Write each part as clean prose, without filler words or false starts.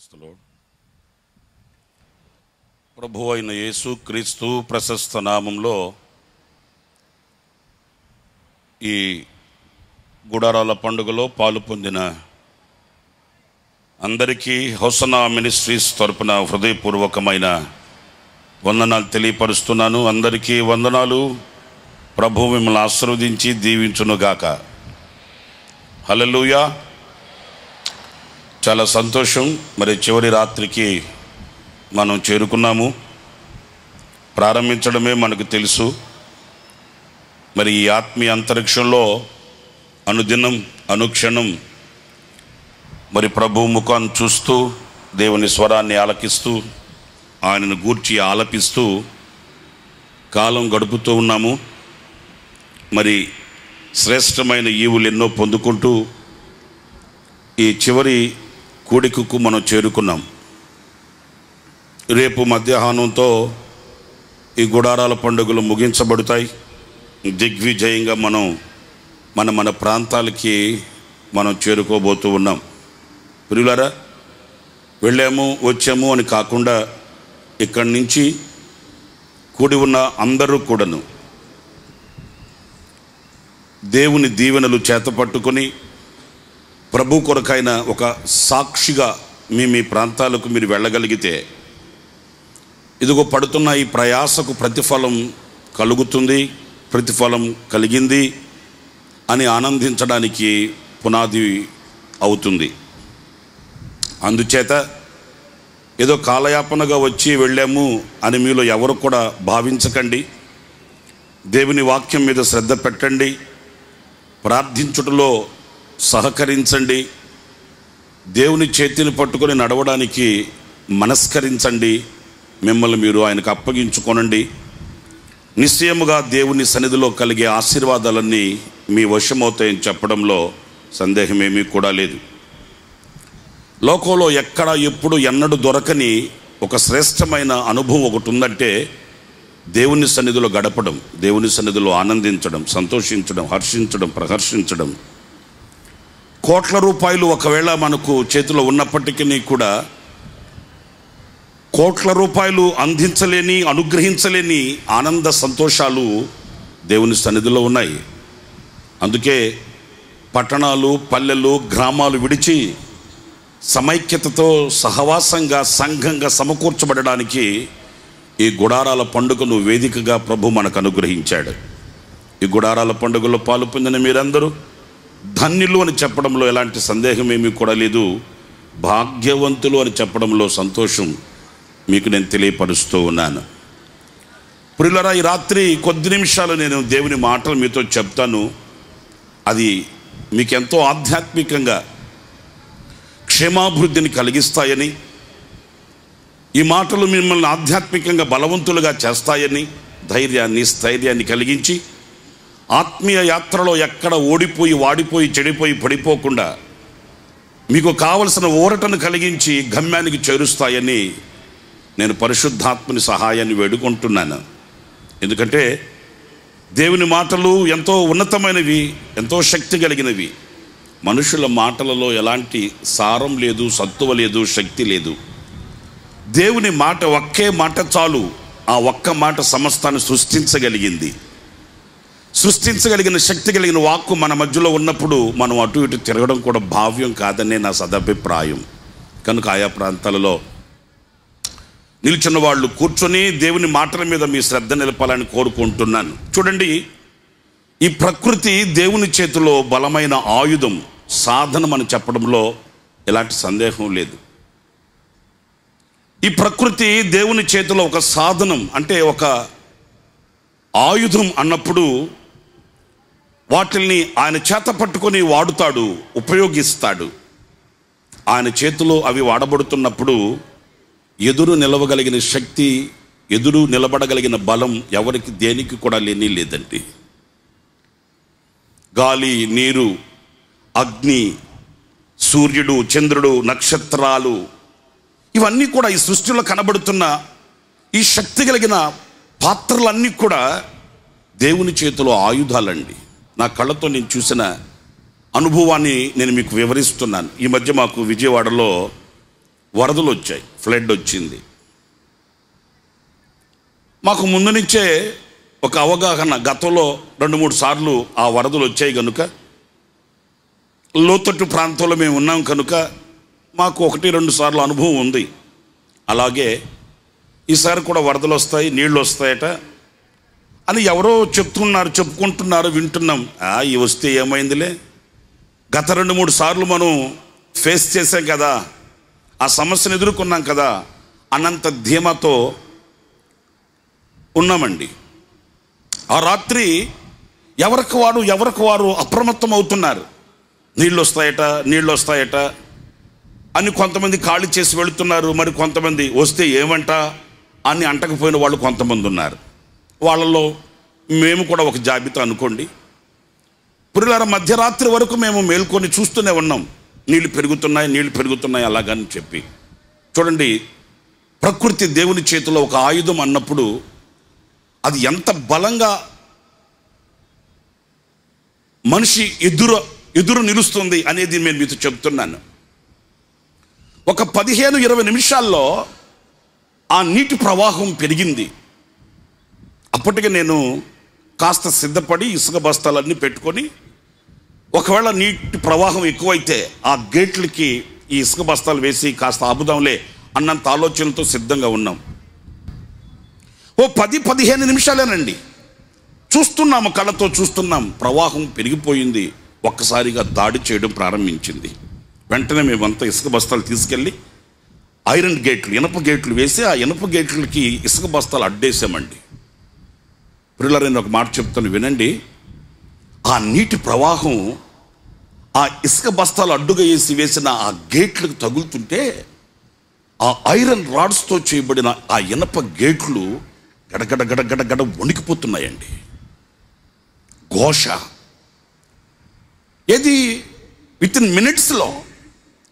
Praise the lord. ప్రభువు అయిన యేసు క్రీస్తు ప్రశస్త నామంలో ఈ గుడారాల పండుగలో పాలు పొందిన అందరికీ హోసన్నా మినిస్ట్రీస్ తరపున హృదయపూర్వకమైన వందనాలు తెలియపరుస్తున్నాను. అందరికీ వందనాలు. ప్రభువు మిమ్మల్ని ఆశీర్వదించి దీవించునుగాక. హల్లెలూయా. చాలా సంతోషం. మరి చివరి రాత్రికి మనం చేరుకున్నాము. ప్రారంభించడమే మనకు తెలుసు. మరి ఈ ఆత్మీయ అంతరిక్షంలో అనుదినం అనుక్షణం మరి ప్రభు ముఖాన్ని చూస్తూ దేవుని స్వరాన్ని ఆలకిస్తూ ఆయనను గూర్చి ఆలపిస్తూ కాలం గడుపుతూ ఉన్నాము. మరి శ్రేష్టమైన ఈవులు ఎన్నో పొందుకుంటూ ఈ చివరి కూడికకు మనం చేరుకున్నాం. రేపు మధ్యాహ్నంతో ఈ గుడారాల పండుగలు ముగించబడతాయి. దిగ్విజయంగా మన ప్రాంతాలకి మనం చేరుకోబోతూ ఉన్నాం. ప్రియులారా, వెళ్ళాము వచ్చాము అని కాకుండా ఇక్కడి నుంచి కూడి ఉన్న అందరూ కూడాను దేవుని దీవెనలు చేతపట్టుకొని ప్రభు కొరకైన ఒక సాక్షిగా మీ ప్రాంతాలకు మీరు వెళ్ళగలిగితే ఇదిగో పడుతున్న ఈ ప్రయాసకు ప్రతిఫలం కలుగుతుంది, ప్రతిఫలం కలిగింది అని ఆనందించడానికి పునాది అవుతుంది. అందుచేత ఏదో కాలయాపనగా వచ్చి వెళ్ళాము అని మీలో ఎవరు కూడా భావించకండి. దేవుని వాక్యం మీద శ్రద్ధ పెట్టండి, ప్రార్థించుటలో సహకరించండి, దేవుని చేతిని పట్టుకొని నడవడానికి మనస్కరించండి, మిమ్మల్ని మీరు ఆయనకు అప్పగించుకోనండి. నిశ్చయముగా దేవుని సన్నిధిలో కలిగే ఆశీర్వాదాలన్నీ మీ వశమవుతాయని చెప్పడంలో సందేహమేమీ కూడా లేదు. లోకంలో ఎక్కడ ఎప్పుడు ఎన్నడూ దొరకని ఒక శ్రేష్టమైన అనుభవం ఒకటి ఉందంటే దేవుని సన్నిధిలో గడపడం, దేవుని సన్నిధిలో ఆనందించడం, సంతోషించడం, హర్షించడం, ప్రహర్షించడం. కోట్ల రూపాయలు ఒకవేళ మనకు చేతిలో ఉన్నప్పటికీ కూడా కోట్ల రూపాయలు అందించలేని, అనుగ్రహించలేని ఆనంద సంతోషాలు దేవుని సన్నిధిలో ఉన్నాయి. అందుకే పట్టణాలు, పల్లెలు, గ్రామాలు విడిచి సమైక్యతతో సహవాసంగా సంఘంగా సమకూర్చబడడానికి ఈ గుడారాల పండుగను వేదికగా ప్రభు మనకు అనుగ్రహించాడు. ఈ గుడారాల పండుగలో పాలు పొందిన మీరందరూ ధన్యులు అని చెప్పడంలో ఎలాంటి సందేహం ఏమీ కూడా లేదు. భాగ్యవంతులు అని చెప్పడంలో సంతోషం మీకు నేను తెలియపరుస్తూ ఉన్నాను. ప్రియులారా, ఈ రాత్రి కొద్ది నిమిషాలు నేను దేవుని మాటలు మీతో చెప్తాను. అది మీకెంతో ఆధ్యాత్మికంగా క్షేమాభివృద్ధిని కలిగిస్తాయని, ఈ మాటలు మిమ్మల్ని ఆధ్యాత్మికంగా బలవంతులుగా చేస్తాయని ధైర్యాన్ని, స్థైర్యాన్ని కలిగించి ఆత్మీయ యాత్రలో ఎక్కడ ఓడిపోయి, వాడిపోయి, చెడిపోయి పడిపోకుండా మీకు కావలసిన ఊరటను కలిగించి గమ్యానికి చేరుస్తాయని నేను పరిశుద్ధాత్మని సహాయాన్ని వేడుకుంటున్నాను. ఎందుకంటే దేవుని మాటలు ఎంతో ఉన్నతమైనవి, ఎంతో శక్తి కలిగినవి. మనుషుల మాటలలో ఎలాంటి సారం లేదు, సత్తువ లేదు, శక్తి లేదు. దేవుని మాట, ఒక్కే మాట చాలు. ఆ ఒక్క మాట సమస్తాన్ని సృష్టించగలిగింది. సృష్టించగలిగిన శక్తి కలిగిన వాక్కు మన మధ్యలో ఉన్నప్పుడు మనం అటు ఇటు తిరగడం కూడా భావ్యం కాదనే నా సదభిప్రాయం. కనుక ఆయా ప్రాంతాలలో నిల్చున్న వాళ్ళు కూర్చొని దేవుని మాటల మీద మీ శ్రద్ధ నిలపాలని కోరుకుంటున్నాను. చూడండి, ఈ ప్రకృతి దేవుని చేతిలో బలమైన ఆయుధం, సాధనం అని చెప్పడంలో ఎలాంటి సందేహం లేదు. ఈ ప్రకృతి దేవుని చేతిలో ఒక సాధనం, అంటే ఒక ఆయుధం అన్నప్పుడు వాటిల్ని ఆయన చేత పట్టుకొని వాడుతాడు, ఉపయోగిస్తాడు. ఆయన చేతిలో అవి వాడబడుతున్నప్పుడు ఎదురు నిలవగలిగిన శక్తి, ఎదురు నిలబడగలిగిన బలం ఎవరికి దేనికి కూడా లేదండి. గాలి, నీరు, అగ్ని, సూర్యుడు, చంద్రుడు, నక్షత్రాలు, ఇవన్నీ కూడా ఈ సృష్టిలో కనబడుతున్న ఈ శక్తి కలిగిన పాత్రలన్నీ కూడా దేవుని చేతిలో ఆయుధాలండి. నా కళ్ళతో నేను చూసిన అనుభవాన్ని నేను మీకు వివరిస్తున్నాను. ఈ మధ్య మాకు విజయవాడలో వరదలు వచ్చాయి, ఫ్లడ్ వచ్చింది. మాకు ముందు నుంచే ఒక అవగాహన, గతంలో 2-3 సార్లు ఆ వరదలు వచ్చాయి కనుక, లోతట్టు ప్రాంతంలో మేము ఉన్నాం కనుక మాకు 1-2 సార్లు అనుభవం ఉంది. అలాగే ఈసారి కూడా వరదలు వస్తాయి, నీళ్ళు వస్తాయట అని ఎవరో చెప్పుకుంటున్నారు, వింటున్నాం. ఈ వస్తే ఏమైందిలే, గత 2-3 సార్లు మనం ఫేస్ చేసాం కదా, ఆ సమస్యను ఎదుర్కొన్నాం కదా అన్నంత ధీమాతో ఉన్నామండి. ఆ రాత్రి ఎవరికి వారు అప్రమత్తం అవుతున్నారు. నీళ్ళు వస్తాయట అని కొంతమంది ఖాళీ చేసి వెళుతున్నారు. మరి కొంతమంది వస్తే ఏమంట అని అంటకపోయిన వాళ్ళు కొంతమంది ఉన్నారు. వాళ్ళలో మేము కూడా ఒక జాబితా అనుకోండి. పురిలార మధ్యరాత్రి వరకు మేము మేల్కొని చూస్తూనే ఉన్నాం, నీళ్ళు పెరుగుతున్నాయి అలాగని చెప్పి. చూడండి, ప్రకృతి దేవుని చేతిలో ఒక ఆయుధం అన్నప్పుడు అది ఎంత బలంగా మనిషి ఎదురు నిలుస్తుంది అనేది నేను మీతో చెప్తున్నాను. ఒక 15-20 నిమిషాల్లో ఆ నీటి ప్రవాహం పెరిగింది. అప్పటికి నేను కాస్త సిద్ధపడి ఇసుక బస్తాలన్నీ పెట్టుకొని, ఒకవేళ నీటి ప్రవాహం ఎక్కువైతే ఆ గేట్లకి ఈ ఇసుక బస్తాలు వేసి కాస్త ఆపుదాంలే అన్నంత ఆలోచనతో సిద్ధంగా ఉన్నాం. ఓ 10-15 నిమిషాలేనండి, కళ్ళతో చూస్తున్నాం, ప్రవాహం పెరిగిపోయింది. ఒక్కసారిగా దాడి చేయడం ప్రారంభించింది. వెంటనే మేమంతా ఇసుక బస్తాలు తీసుకెళ్ళి ఐరన్ గేట్లు, ఇనప గేట్లు వేసి ఆ ఇనప గేట్లకి ఇసుక బస్తాలు అడ్డేసామండి. పిల్లలు, నేను ఒక మాట చెప్తాను వినండి. ఆ నీటి ప్రవాహం ఆ ఇసుక బస్తాలు అడ్డుగా వేసిన ఆ గేట్లకు తగులుతుంటే ఆ ఐరన్ రాడ్స్తో చేయబడిన ఆ ఇనప గేట్లు గడగడ వణికిపోతున్నాయండి. ఘోష ఏది విత్ ఇన్ మినిట్స్లో,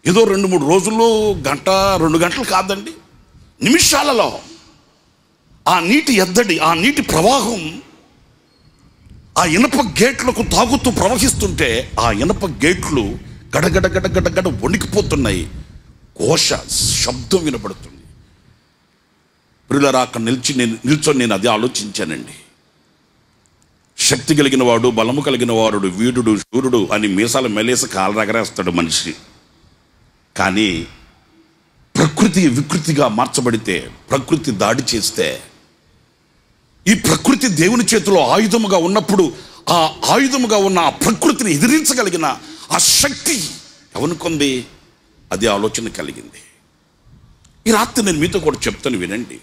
ఏదో 2-3 రోజుల్లో, 1-2 గంటలు కాదండి, నిమిషాలలో ఆ నీటి ఎద్దడి, ఆ నీటి ప్రవాహం ఆ ఇనప గేట్లకు తాగుతూ ప్రవహిస్తుంటే ఆ ఇనప గేట్లు గడగడ వణికిపోతున్నాయి. ఘోష శబ్దం వినబడుతుంది. పిల్లరా, అక్కడ నిల్చొని నేను అదే ఆలోచించానండి. శక్తి కలిగిన వాడు, బలము కలిగిన వాడు, వీరుడు, శూరుడు అని మీసాలు మెలేసి కాలరగరేస్తాడు మనిషి. కానీ ప్రకృతి వికృతిగా మార్చబడితే, ప్రకృతి దాడి చేస్తే, ఈ ప్రకృతి దేవుని చేతిలో ఆయుధముగా ఉన్నప్పుడు ఆ ఆయుధముగా ఉన్న ఆ ప్రకృతిని ఎదిరించగలిగిన ఆ శక్తి ఎవరికొంది? అది ఆలోచన కలిగింది. ఈ రాత్రి నేను మీతో కూడా చెప్తాను వినండి.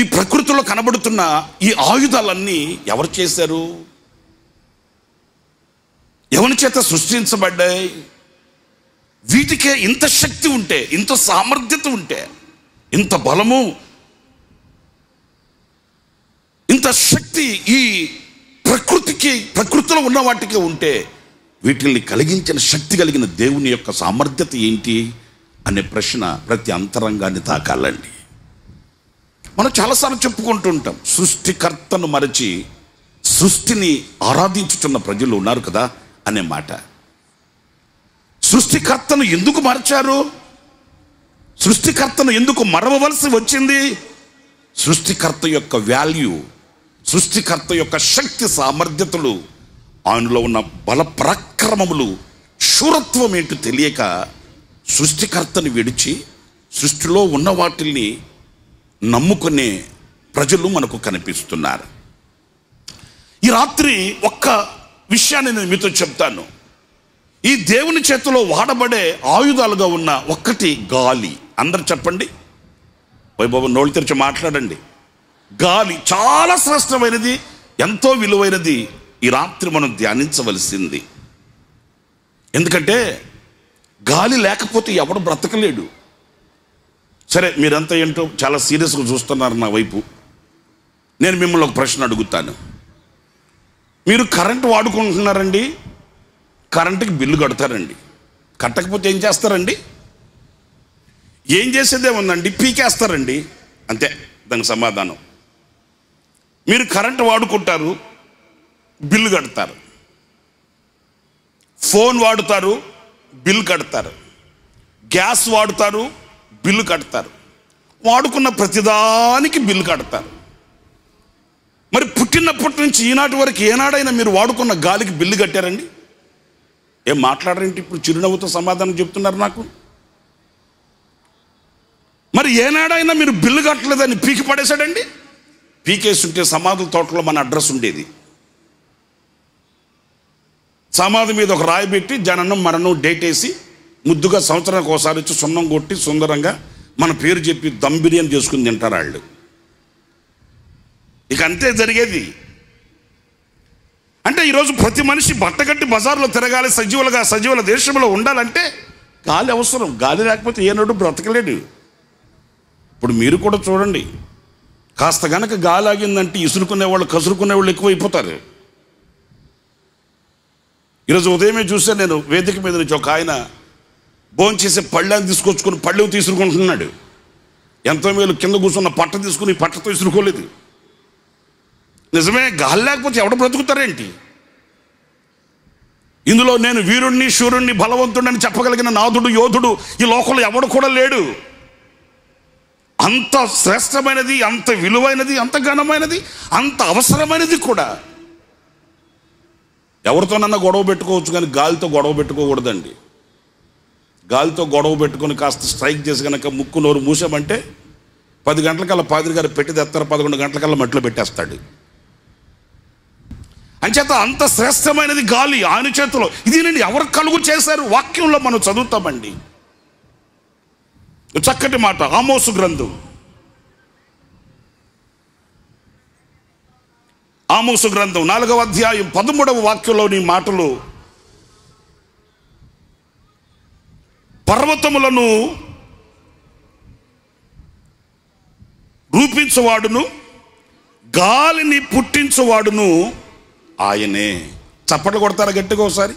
ఈ ప్రకృతిలో కనబడుతున్న ఈ ఆయుధాలన్నీ ఎవరు చేశారు? ఎవరి చేత సృష్టించబడ్డాయి? వీటికే ఇంత శక్తి ఉంటే, ఇంత సామర్థ్యత ఉంటే, ఇంత బలము, ఇంత శక్తి ఈ ప్రకృతిలో ఉన్న వాటికే ఉంటే, వీటిని కలిగించిన శక్తి కలిగిన దేవుని యొక్క సామర్థ్యత ఏంటి అనే ప్రశ్న ప్రతి అంతరంగాన్ని తాకాలండి. మనం చాలాసార్లు చెప్పుకుంటూ ఉంటాం, సృష్టికర్తను మరచి సృష్టిని ఆరాధించుతున్న ప్రజలు ఉన్నారు కదా అనే మాట. సృష్టికర్తను ఎందుకు మరచారు? సృష్టికర్తను ఎందుకు మరవవలసి వచ్చింది? సృష్టికర్త యొక్క వాల్యూ, సృష్టికర్త యొక్క శక్తి సామర్థ్యతలు, ఆయనలో ఉన్న బల పరాక్రమములు, శూరత్వం ఏంటో తెలియక సృష్టికర్తని విడిచి సృష్టిలో ఉన్న వాటిల్ని నమ్ముకునే ప్రజలు మనకు కనిపిస్తున్నారు. ఈ రాత్రి ఒక్క విషయాన్ని నేను మీతో చెప్తాను. ఈ దేవుని చేతిలో వాడబడే ఆయుధాలుగా ఉన్న ఒక్కటి గాలి. అందరు చెప్పండి, వైభవ నోళ్ళు తెరిచి మాట్లాడండి. గాలి చాలా శ్రేష్టమైనది, ఎంతో విలువైనది. ఈ రాత్రి మనం ధ్యానించవలసింది. ఎందుకంటే గాలి లేకపోతే ఎవడు బ్రతకలేడు. సరే, మీరంతా ఏంటో చాలా సీరియస్గా చూస్తున్నారు నా వైపు. నేను మిమ్మల్ని ఒక ప్రశ్న అడుగుతాను. మీరు కరెంటు వాడుకుంటున్నారండి, కరెంటుకి బిల్లు కడతారండి. కట్టకపోతే ఏం చేస్తారండి? ఏం చేసేదే ఉందండి, పీకేస్తారండి. అంతే దానికి సమాధానం. మీరు కరెంటు వాడుకుంటారు, బిల్లు కడతారు. ఫోన్ వాడుతారు, బిల్ కడతారు. గ్యాస్ వాడుతారు, బిల్లు కడతారు, వాడుకున్న ప్రతిదానికి బిల్లు కడతారు. మరి పుట్టినప్పటి నుంచి ఈనాటి వరకు ఏనాడైనా మీరు వాడుకున్న గాలికి బిల్లు కట్టారండి? ఏం మాట్లాడారంటే ఇప్పుడు చిరునవ్వుతో సమాధానం చెప్తున్నారు నాకు. మరి ఏనాడైనా మీరు బిల్లు కట్టలేదని పీకి పడేశాడండి? పీకేస్తుంటే సమాధుల తోటలో మన అడ్రస్ ఉండేది. సమాధి మీద ఒక రాయి పెట్టి జననం మరణం డేట్ వేసి ముద్దుగా సంవత్సరానికి ఒకసారి వచ్చి సున్నం కొట్టి సుందరంగా మన పేరు చెప్పి దమ్ బిర్యానీ చేసుకుని తింటారు వాళ్ళు. ఇక అంతే జరిగేది. అంటే ఈరోజు ప్రతి మనిషి బట్టగట్టి బజార్లో తిరగాలి, సజీవుల దేశంలో ఉండాలంటే గాలి అవసరం. గాలి లేకపోతే ఏనాడు బ్రతకలేడు. ఇప్పుడు మీరు కూడా చూడండి, కాస్త గనక గాలి ఆగిందంటే ఇసురుకునేవాళ్ళు కసురుకునేవాళ్ళు ఎక్కువైపోతారు. ఈరోజు ఉదయమే చూస్తే నేను వేదిక మీద నుంచి ఒక ఆయన భోంచేసే పళ్ళని తీసుకొచ్చుకొని పళ్ళు తీసుకుంటున్నాడు. ఎంతో మేలు కింద కూర్చున్న పట్ట తీసుకుని పట్టతో ఇసురుకోలేదు. నిజమే, గాలి లేకపోతే ఎవడ బ్రతుకుతారేంటి? ఇందులో నేను వీరుణ్ణి శూరుణ్ణి బలవంతుడని చెప్పగలిగిన నాథుడు యోధుడు ఈ లోకంలో ఎవడు కూడా లేడు. అంత శ్రేష్టమైనది, అంత విలువైనది, అంత ఘనమైనది, అంత అవసరమైనది కూడా. ఎవరితోనన్నా గొడవ పెట్టుకోవచ్చు కానీ గాలితో గొడవ పెట్టుకోకూడదండి. గాలితో గొడవ పెట్టుకొని కాస్త స్ట్రైక్ చేసి కనుక ముక్కు నోరు మూసామంటే 10 గంటలకల్లా పాదిరి గారు పెట్టి తెస్తారు, 11 గంటలకల్లా మట్లో పెట్టేస్తాడు. అంచేత అంత శ్రేష్టమైనది గాలి ఆయన చేతిలో. ఇది నేను ఎవరు కలుగు చేశారు? వాక్యంలో మనం చదువుతామండి. చక్కటి మాట, ఆమోసు గ్రంథం 4వ అధ్యాయం 13వ వాక్యంలోని మాటలు, పర్వతములను రూపించువాడును గాలిని పుట్టించువాడును ఆయనే. చప్పట్లు కొడతారా గట్టిగా ఒకసారి?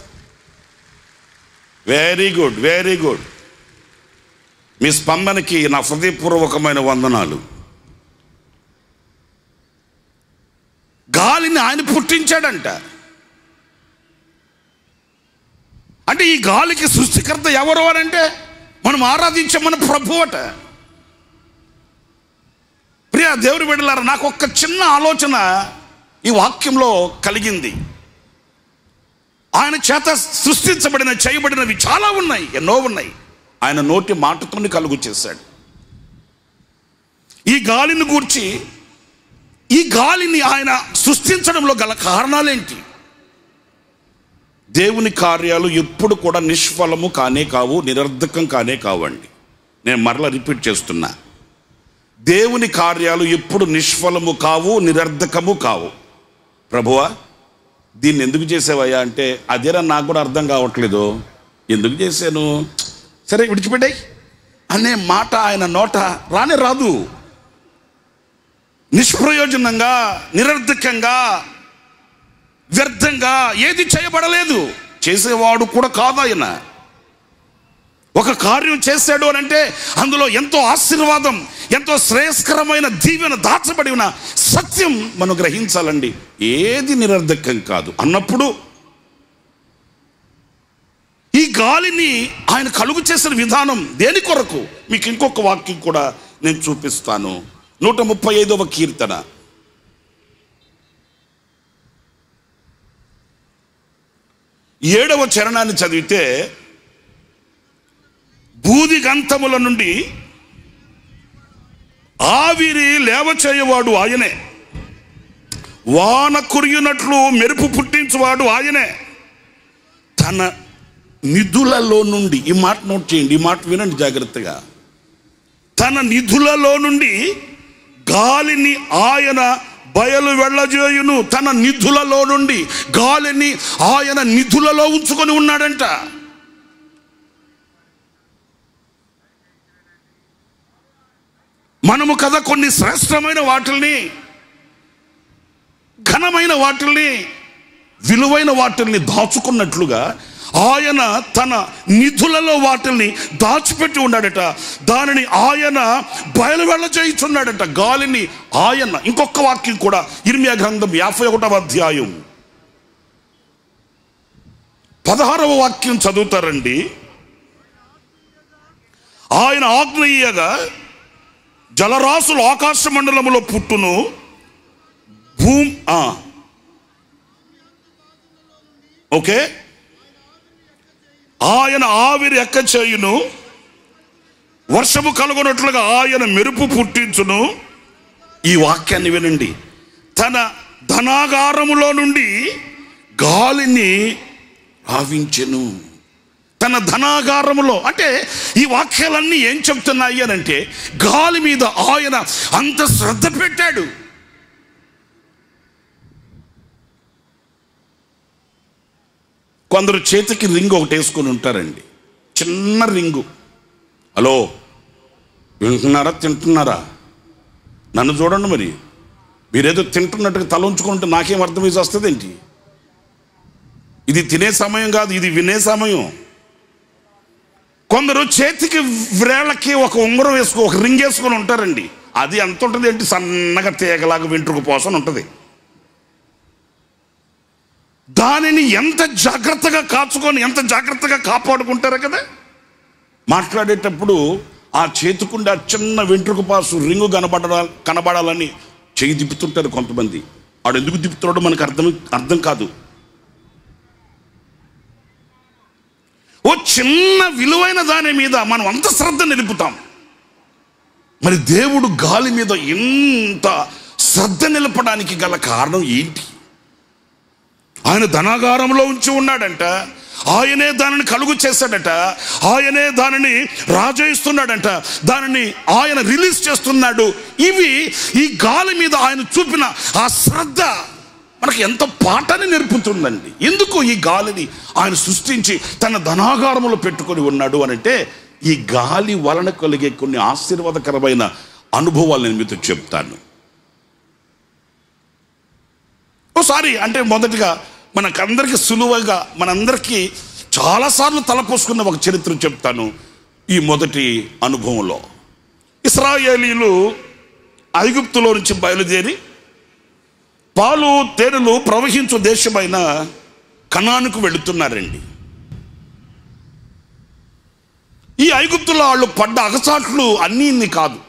Very good, very good. మీ స్పందనకి నా హృదయపూర్వకమైన వందనాలు. గాలిని ఆయన పుట్టించాడంట. అంటే ఈ గాలికి సృష్టికర్త ఎవరు అనంటే మనం ఆరాధించే మన ప్రభువు అట. ప్రియ దేవుని బిడ్డలారా, నాకు ఒక్క చిన్న ఆలోచన ఈ వాక్యంలో కలిగింది. ఆయన చేత సృష్టించబడిన చేయబడినవి చాలా ఉన్నాయి, ఎన్నో ఉన్నాయి. ఆయన నోటి మాటతోని కలుగు చేశాడు. ఈ గాలిని గూర్చి, ఈ గాలిని ఆయన సృష్టించడంలో గల కారణాలేంటి? దేవుని కార్యాలు ఎప్పుడు కూడా నిష్ఫలము కానే కావు, నిరర్ధకం కానే కావండి. నేను మరలా రిపీట్ చేస్తున్నా, దేవుని కార్యాలు ఎప్పుడు నిష్ఫలము కావు, నిరర్ధకము కావు. ప్రభువా దీన్ని ఎందుకు చేసావయ్యా అంటే, అదేనా నాకు కూడా అర్థం కావట్లేదు, ఎందుకు చేశాను, సరే విడిచిపెట్టాయి అనే మాట ఆయన నోట రానే రాదు. నిష్ప్రయోజనంగా, నిరర్ధకంగా, వ్యర్థంగా ఏది చేయబడలేదు. చేసేవాడు కూడా కాదు ఆయన. ఒక కార్యం చేశాడు అని అంటే అందులో ఎంతో ఆశీర్వాదం, ఎంతో శ్రేయస్కరమైన దీవెన దాచబడి ఉన్న సత్యం మనం గ్రహించాలండి. ఏది నిరర్ధకం కాదు అన్నప్పుడు ఈ గాలిని ఆయన కలుగు చేసిన విధానం దేని కొరకు? మీకు ఇంకొక వాక్యం కూడా నేను చూపిస్తాను. 135వ కీర్తన 7వ చరణాన్ని చదివితే, భూదిగంతముల నుండి ఆవిరి లేవచేయవాడు ఆయనే, వాన కురియునట్లు మెరుపు పుట్టించువాడు ఆయనే, తన నిధులలో నుండి, ఈ మాట నోట్ చేయండి, ఈ మాట వినండి జాగ్రత్తగా, తన నిధులలో నుండి గాలిని ఆయన బయలు వెళ్ళజేయును. తన నిధులలో నుండి గాలిని ఆయన నిధులలో ఉంచుకొని ఉన్నాడంట. మనము కదా కొన్ని శ్రేష్టమైన వాటిల్ని, ఘనమైన వాటిల్ని, విలువైన వాటిల్ని దాచుకున్నట్లుగా ఆయన తన నిధులలో వాటిల్ని దాచిపెట్టి ఉన్నాడట. దానిని ఆయన బయలు వెళ్ళ చేయుచున్నాడట, గాలిని ఆయన. ఇంకొక వాక్యం కూడా, ఇర్మియా గ్రంథం 51వ అధ్యాయం 16వ వాక్యం చదువుతారండి. ఆయన ఆజ్ఞ ఇయ్యగా జలరాశులు ఆకాశ మండలములో పుట్టును, ఓకే, ఆయన ఆవిరి ఎక్క చేయును, వర్షము కలుగునట్లుగా ఆయన మెరుపు పుట్టించును. ఈ వాక్యాన్ని వినండి. తన ధనాగారములో నుండి గాలిని ఆవించెను. తన ధనాగారములో అంటే ఈ వాక్యాలన్నీ ఏం చెప్తున్నాయి అని అంటే, గాలి మీద ఆయన అంత శ్రద్ధ పెట్టాడు. కొందరు చేతికి రింగు ఒకటి వేసుకొని ఉంటారండి, చిన్న రింగు. హలో, వింటున్నారా, తింటున్నారా? నన్ను చూడండి. మరి మీరేదో తింటున్నట్టుగా తల ఉంచుకుంటే నాకేం అర్థమైతే వస్తుంది ఏంటి? ఇది తినే సమయం కాదు, ఇది వినే సమయం. కొందరు చేతికి వ్రేళ్ళకి ఒక ఉంగరం వేసుకో, ఒక రింగ్ వేసుకొని ఉంటారండి. అది ఎంత ఉంటుంది ఏంటి, సన్నగా తీగలాగా వెంట్రుకు పోసని ఉంటుంది. దానిని ఎంత జాగ్రత్తగా కాచుకొని ఎంత జాగ్రత్తగా కాపాడుకుంటారు కదా. మాట్లాడేటప్పుడు ఆ చేతికుండే ఆ చిన్న వెంట్రుకు పాసు రింగు కనబడాలని చేయి తిప్పుతుంటారు కొంతమంది. వాడు ఎందుకు తిప్పుతున్నాడో మనకు అర్థం కాదు. ఓ చిన్న విలువైన దాని మీద మనం అంత శ్రద్ధ నిలుపుతాం. మరి దేవుడు గాలి మీద ఇంత శ్రద్ధ నిలపడానికి గల కారణం ఏంటి? ఆయన ధనాగారంలో ఉంచి ఉన్నాడంట, ఆయనే దానిని కలుగు చేశాడట, ఆయనే దానిని రాజయిస్తున్నాడంట, దానిని ఆయన రిలీజ్ చేస్తున్నాడు. ఇవి ఈ గాలి మీద ఆయన చూపిన ఆ శ్రద్ధ మనకి ఎంత పాఠాన్ని నేర్పుతుందండి. ఎందుకు ఈ గాలిని ఆయన సృష్టించి తన ధనాగారములో పెట్టుకొని ఉన్నాడు అనంటే, ఈ గాలి వలన కలిగే కొన్ని ఆశీర్వాదకరమైన అనుభవాలు నేను మీతో చెప్తాను. ఓసారి అంటే మొదటిగా మనకందరికీ సులువుగా మనందరికీ చాలాసార్లు తలపోసుకున్న ఒక చరిత్ర చెప్తాను. ఈ మొదటి అనుభవంలో ఇశ్రాయేలీలు ఐగుప్తులో నుంచి బయలుదేరి పాలు తేనెలు ప్రవహించు దేశమైన కనానుకు వెళుతున్నారండి. ఈ ఐగుప్తులో వాళ్ళు పడ్డ అగచాట్లు అన్నీ ఇన్ని కాదు.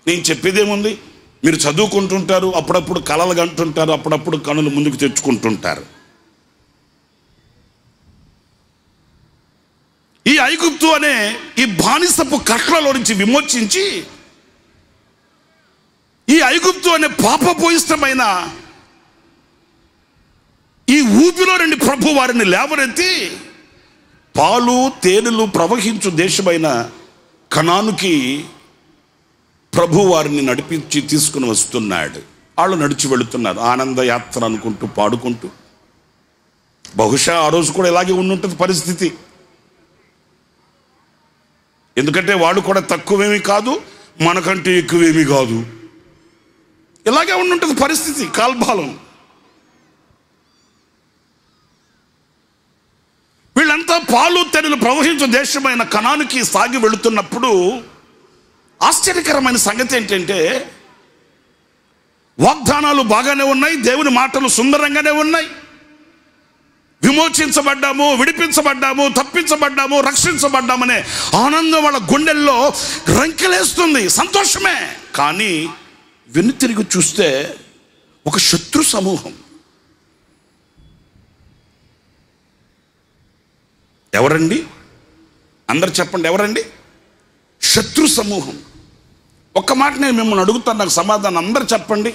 నేను చెప్పేదేముంది, మీరు చదువుకుంటుంటారు, అప్పుడప్పుడు కలలు కంటుంటారు, అప్పుడప్పుడు కనులు ముందుకు తెచ్చుకుంటుంటారు. ఈ ఐగుప్తు అనే ఈ బానిసపు కట్లలో నుంచి విమోచించి, ఈ ఐగుప్తు అనే పాపపోయిష్టమైన ఈ ఊపిలో నుండి ప్రభు వారిని లేవనెత్తి పాలు తేనెలు ప్రవహించు దేశమైన కనానుకి ప్రభు వారిని నడిపించి తీసుకుని వస్తున్నాడు. వాళ్ళు నడిచి వెళుతున్నారు, ఆనంద యాత్ర అనుకుంటూ పాడుకుంటూ. బహుశా ఆ రోజు కూడా ఇలాగే ఉండుంటుంది పరిస్థితి. ఎందుకంటే వాళ్ళు కూడా తక్కువేమీ కాదు, మనకంటే ఎక్కువేమీ కాదు. ఇలాగే ఉండుంటుంది పరిస్థితి, కాల్బాలం. వీళ్ళంతా పాలు తేనెలు ప్రవహించు దేశమైన కనానుకి సాగి వెళుతున్నప్పుడు ఆశ్చర్యకరమైన సంగతి ఏంటంటే, వాగ్దానాలు బాగానే ఉన్నాయి, దేవుని మాటలు సుందరంగానే ఉన్నాయి. విమోచించబడ్డాము, విడిపించబడ్డాము, తప్పించబడ్డాము, రక్షించబడ్డామనే ఆనందం వాళ్ళ గుండెల్లో రంకెలేస్తుంది, సంతోషమే. కానీ వెనుతిరిగి చూస్తే ఒక శత్రు సమూహం. ఎవరండి? అందరు చెప్పండి, ఎవరండి? శత్రు సమూహం. ఒక్క మాట నేను మిమ్మల్ని అడుగుతాను, నాకు సమాధానం అందరు చెప్పండి.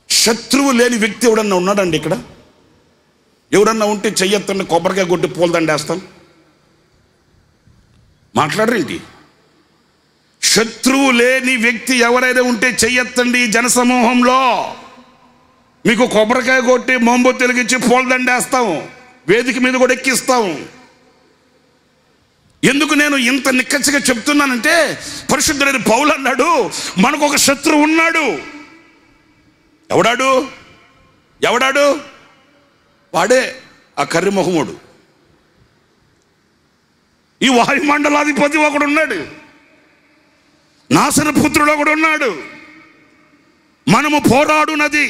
శత్రువు లేని వ్యక్తి ఎవడన్నా ఉన్నాడండి ఇక్కడ? ఎవరన్నా ఉంటే చెయ్యొద్దండి, కొబ్బరికాయ కొట్టి పూలదండేస్తాం. మాట్లాడరేంటి? శత్రువు లేని వ్యక్తి ఎవరైనా ఉంటే చెయ్యొద్దండి. జనసమూహంలో మీకు కొబ్బరికాయ కొట్టి మొంబొ తెలిగించి పూలదండేస్తాం, వేదిక మీద కూడా ఎక్కిస్తాం. ఎందుకు నేను ఇంత నిక్కచ్చిగా చెప్తున్నానంటే, పరిశుద్ధుడైన పౌలు అన్నాడు, మనకు ఒక శత్రువు ఉన్నాడు. ఎవడాడు? ఎవడాడు? వాడే ఆ కర్రిమొహముడు. ఈ వాయుమండలాధిపతి ఒకడు ఉన్నాడు, నాశనపుత్రుడు ఒకడు ఉన్నాడు. మనము పోరాడునది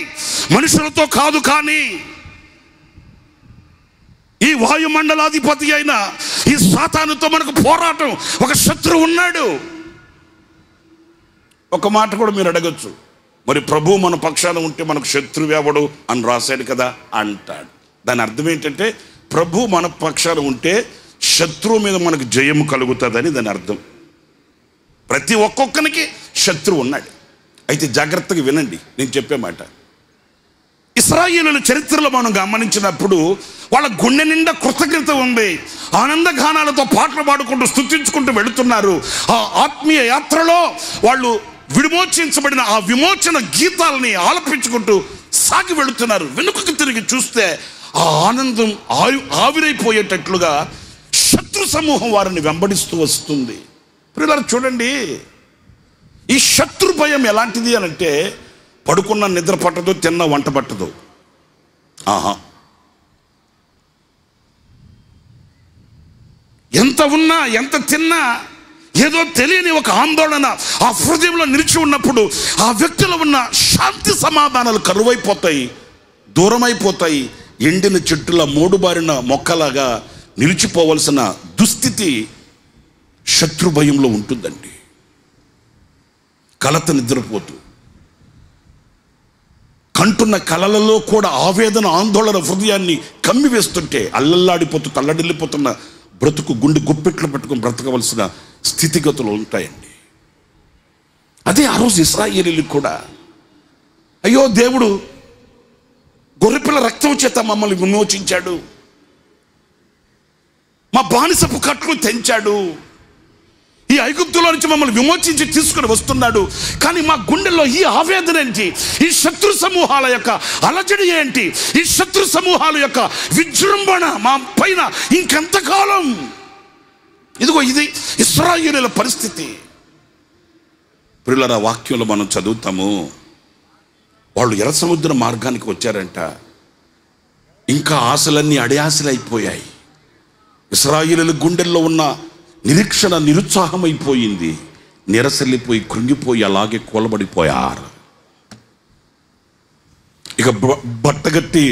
మనుషులతో కాదు, కానీ ఈ వాయుమండలాధిపతి అయిన ఈ సాతానుతో మనకు పోరాటం, ఒక శత్రువు ఉన్నాడు. ఒక మాట కూడా మీరు అడగచ్చు, మరి ప్రభు మన పక్షాన ఉంటే మనకు శత్రువు ఎవడు అని రాశాడు కదా అంటాడు. దాని అర్థం ఏంటంటే ప్రభు మన పక్షాన ఉంటే శత్రువు మీద మనకు జయము కలుగుతుందని దాని అర్థం. ప్రతి ఒక్కొక్కరికి శత్రువు ఉన్నాడు. అయితే జాగ్రత్తగా వినండి నేను చెప్పే మాట. ఇశ్రాయేలుల చరిత్రలో మనం గమనించినప్పుడు వాళ్ళ గుండె నిండా కృతజ్ఞత ఉంది. ఆనందగానాలతో పాటలు పాడుకుంటూ స్తుతించుకుంటూ వెళుతున్నారు. ఆ ఆత్మీయ యాత్రలో వాళ్ళు విమోచించబడిన ఆ విమోచన గీతాలని ఆలపించుకుంటూ సాగి వెళుతున్నారు. వెనుకకు తిరిగి చూస్తే ఆ ఆనందం ఆవిరైపోయేటట్లుగా శత్రు సమూహం వారిని వెంబడిస్తూ వస్తుంది. ప్రియులారా చూడండి, ఈ శత్రు భయం ఎలాంటిది అని అంటే పడుకున్న నిద్ర పట్టదు, తిన్న వంట పట్టదు. ఎంత ఉన్నా ఎంత తిన్నా ఏదో తెలియని ఒక ఆందోళన ఆ హృదయంలో నిలిచి ఉన్నప్పుడు ఆ వ్యక్తిలో ఉన్న శాంతి సమాధానాలు కరువైపోతాయి, దూరమైపోతాయి. ఎండిన చెట్టుల మోడుబారిన మొక్కలాగా నిలిచిపోవలసిన దుస్థితి శత్రు భయంలో ఉంటుందండి. కలత నిద్రపోతూ కంటున్న కలలలో కూడా ఆవేదన ఆందోళన హృదయాన్ని కమ్మి వేస్తుంటే అల్లల్లాడిపోతూ తల్లడిల్లిపోతున్న బ్రతుకు గుండె గుప్పెట్లు పెట్టుకుని బ్రతకవలసిన స్థితిగతులు ఉంటాయండి. అదే ఆ రోజు ఇశ్రాయేలీయులకు కూడా, అయ్యో దేవుడు గొర్రెపిల్ల రక్తం చేత మమ్మల్ని విమోచించాడు, మా బానిసపు కట్లు తెంచాడు, ఈ ఐగుప్తులో నుంచి మమ్మల్ని విమోచించి తీసుకుని వస్తున్నాడు. కానీ మా గుండెల్లో ఈ ఆవేదన ఏంటి, ఈ శత్రు సమూహాల యొక్క అలజడి ఏంటి, ఈ శత్రు సమూహాల యొక్క విజృంభణ మా పైన ఇంకెంతకాలం? ఇదిగో ఇది ఇశ్రాయేలీయుల పరిస్థితి. ప్రియులారా వాక్యంలో మనం చదువుతాము, వాళ్ళు ఎర్ర సముద్ర మార్గానికి వచ్చారంట. ఇంకా ఆశలన్నీ అడియాశలు అయిపోయాయి. ఇశ్రాయేలీయుల గుండెల్లో ఉన్న నిరీక్షణ నిరుత్సాహమైపోయింది. నిరసలిపోయి కృంగిపోయి అలాగే కూలబడిపోయారు. ఇక బట్టగట్టి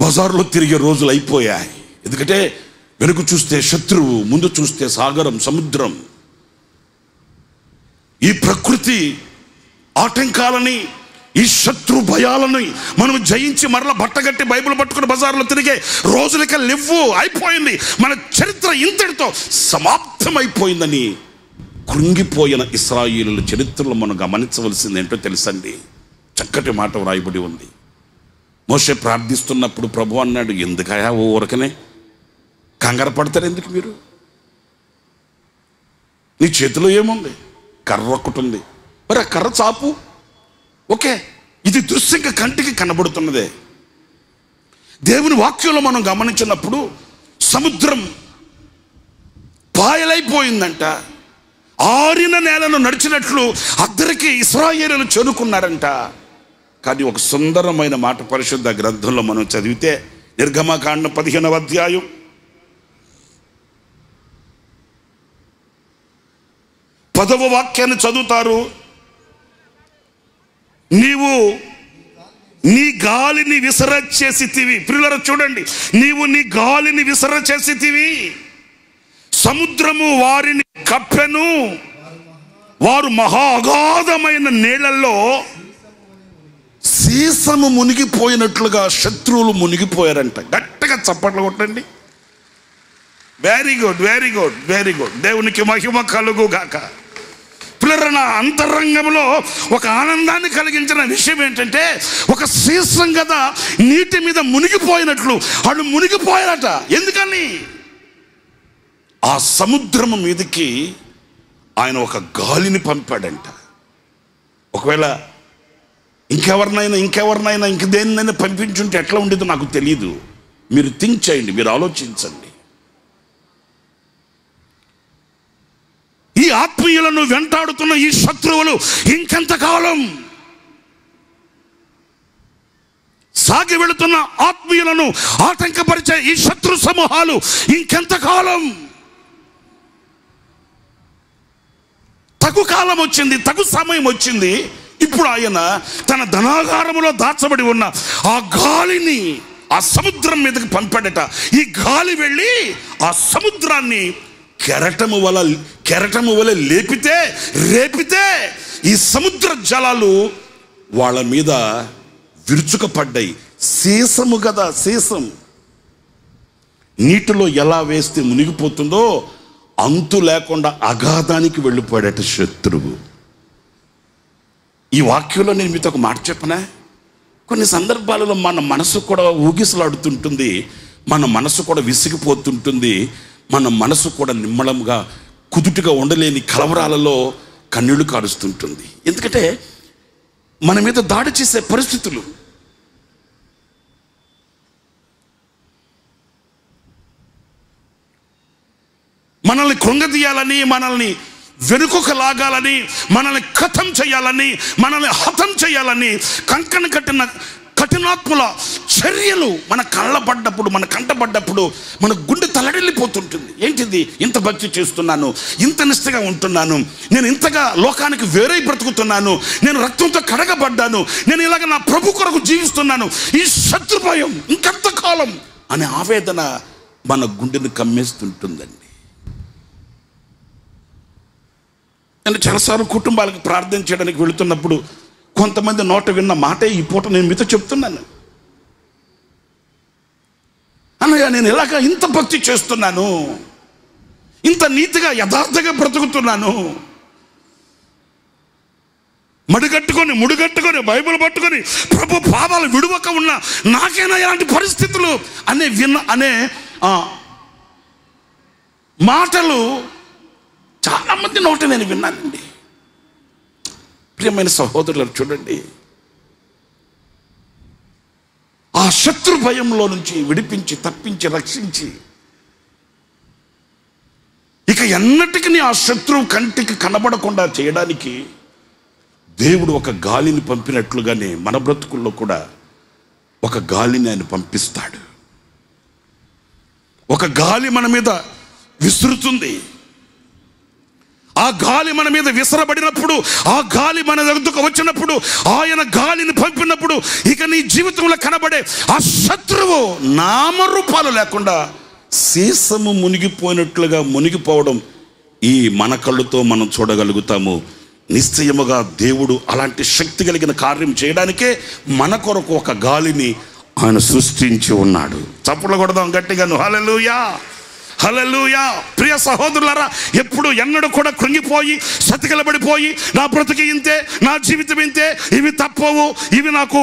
బజార్లో తిరిగే రోజులు అయిపోయాయి. ఎందుకంటే వెనుక చూస్తే శత్రువు, ముందు చూస్తే సాగరం, సముద్రం. ఈ ప్రకృతి ఆటంకాలని, ఈ శత్రు భయాలని మనం జయించి మరలా బట్టగట్టి బైబిల్ పట్టుకుని బజార్లో తిరిగే రోజులకి లేవు, అయిపోయింది. మన చరిత్ర ఇంతటితో సమాప్తమైపోయిందని కృంగిపోయిన ఇశ్రాయేలుల చరిత్రలో మనం గమనించవలసింది ఏంటో తెలుసండి. చక్కటి మాట వ్రాయబడి ఉంది. మోషే ప్రార్థిస్తున్నప్పుడు ప్రభు అన్నాడు, ఎందుకయా ఓ ఊరకనే కంగారు పడతారు, ఎందుకు మీరు? నీ చేతిలో ఏముంది? కర్ర ఒక్కటి ఉంది, మరి ఆ కర్ర చాపు. ఓకే, ఇది దృశ్యంగా కంటికి కనబడుతున్నదే. దేవుని వాక్యంలో మనం గమనించినప్పుడు సముద్రం పాయలైపోయిందంట. ఆరిన నేలను నడిచినట్లు అద్దరికి ఇశ్రాయేలీయులు చేరుకున్నారంట. కానీ ఒక సుందరమైన మాట పరిశుద్ధ గ్రంథంలో మనం చదివితే నిర్గమకాండం 15వ అధ్యాయం 10వ వాక్యాన్ని చదువుతారు. నీవు నీ గాలిని విసర చేసితివి. ప్రియులారా చూడండి, నీవు నీ గాలిని విసర చేసితివి, సముద్రము వారిని కప్పెను, వారు మహా అగాధమైన నీళ్లలో సీసము మునిగిపోయినట్లుగా శత్రువులు మునిగిపోయారంట. గట్టిగా చప్పట్లు కొట్టండి. Very good, very good, very good. దేవునికి మహిమ కలుగు గాక. పిల్లల అంతరంగంలో ఒక ఆనందాన్ని కలిగించిన విషయం ఏంటంటే, ఒక సీసం కదా నీటి మీద మునిగిపోయినట్లు వాళ్ళు మునిగిపోయారట. ఎందుకని? ఆ సముద్రము మీదకి ఆయన ఒక గాలిని పంపాడంట. ఒకవేళ ఇంకెవరినైనా ఇంక దేన్నైనా పంపించుంటే ఎట్లా ఉండేదో నాకు తెలియదు. మీరు థింక్ చేయండి, మీరు ఆలోచించండి. ఈ ఆత్మీయులను వెంటాడుతున్న ఈ శత్రువులు ఇంకెంతకాలం? సాగి వెళుతున్న ఆత్మీయులను ఆటంకపరిచే ఈ శత్రు సమూహాలు ఇంకెంతకాలం? తగు కాలం వచ్చింది, తగు సమయం వచ్చింది. ఇప్పుడు ఆయన తన ధనాగారములో దాచబడి ఉన్న ఆ గాలిని, ఆ సముద్రం మీదకి పంపాడట. ఈ గాలి వెళ్ళి ఆ సముద్రాన్ని కెరటము వలె రేపితే ఈ సముద్ర జలాలు వాళ్ళ మీద విరుచుకపడ్డాయి. సీసము కదా, సీసం నీటిలో ఎలా వేస్తే మునిగిపోతుందో అంతు లేకుండా అగాధానికి వెళ్ళిపోయాడట శత్రువు. ఈ వాక్యంలో నేను మీతో ఒక మాట చెప్పనా? కొన్ని సందర్భాలలో మన మనసు కూడా ఊగిసలాడుతుంటుంది, మన మనసు కూడా విసిగిపోతుంటుంది, మన మనసు కూడా నిమ్మళంగా కుదుటిగా ఉండలేని కలవరాలలో కన్నీళ్లు కారుస్తుంటుంది. ఎందుకంటే మన మీద దాడి చేసే పరిస్థితులు. మనల్ని కృంగదీయాలని, మనల్ని వెనుకకు లాగాలని, మనల్ని హతం చేయాలని కంకణ కట్టిన కఠినాత్ముల చర్యలు మన కళ్ళబడ్డప్పుడు, మన కంటపడ్డప్పుడు మన గుండె తలడిల్లిపోతుంటుంది. ఏంటిది? ఇంత భక్తి చేస్తున్నాను, ఇంత నిష్ఠగా ఉంటున్నాను, నేను ఇంతగా లోకానికి వేరై బ్రతుకుతున్నాను, నేను రక్తంతో కడగబడ్డాను, నేను ఇలాగ నా ప్రభు కొరకు జీవిస్తున్నాను, ఈ శత్రు భయం ఇంకెంతకాలం అనే ఆవేదన మన గుండెను కమ్మేస్తుంటుందండి. నేను చాలాసార్లు కుటుంబాలకు ప్రార్థన చేయడానికి వెళుతున్నప్పుడు కొంతమంది నోట విన్న మాటే ఈ పూట నేను మీతో చెప్తున్నాను. అన్నయ్య, నేను ఇలాగా ఇంత భక్తి చేస్తున్నాను, ఇంత నీతిగా యథార్థంగా బ్రతుకుతున్నాను, ముడిగట్టుకొని బైబిల్ పట్టుకొని ప్రభు పాదాలు విడువక ఉన్న నాకేనా ఇలాంటి పరిస్థితులు అనే మాటలు చాలా మంది నోట నేను విన్నానండి. ప్రియమైన సహోదరులు, చూడండి, ఆ శత్రు భయంలో నుంచి విడిపించి, తప్పించి, రక్షించి ఇక ఎన్నటికీ ఆ శత్రువు కంటికి కనబడకుండా చేయడానికి దేవుడు ఒక గాలిని పంపినట్లుగానే మన బ్రతుకుల్లో కూడా ఒక గాలిని ఆయన పంపిస్తాడు. ఒక గాలి మన మీద విసురుతుంది. ఆ గాలి మన మీద విసరబడినప్పుడు, ఆ గాలి మన దగ్గరకు వచ్చినప్పుడు, ఆయన గాలిని పంపినప్పుడు ఇక నీ జీవితంలో కనబడే ఆ శత్రువు నామరూపాలు లేకుండా సీసము మునిగిపోయినట్లుగా మునిగిపోవడం ఈ మన కళ్ళుతో మనం చూడగలుగుతాము. నిశ్చయముగా దేవుడు అలాంటి శక్తి కలిగిన కార్యం చేయడానికే మన కొరకు ఒక గాలిని ఆయన సృష్టించి ఉన్నాడు. చప్పట్లు కొడదాం గట్టిగాను. హల్లెలూయా, హల్లెలూయా. ప్రియ సహోదరులారా, ఎప్పుడు ఎన్నడూ కూడా కృంగిపోయి సతికిలబడిపోయి నా బ్రతుకి ఇంతే, నా జీవితం ఇంతే, ఇవి తప్పవు, ఇవి నాకు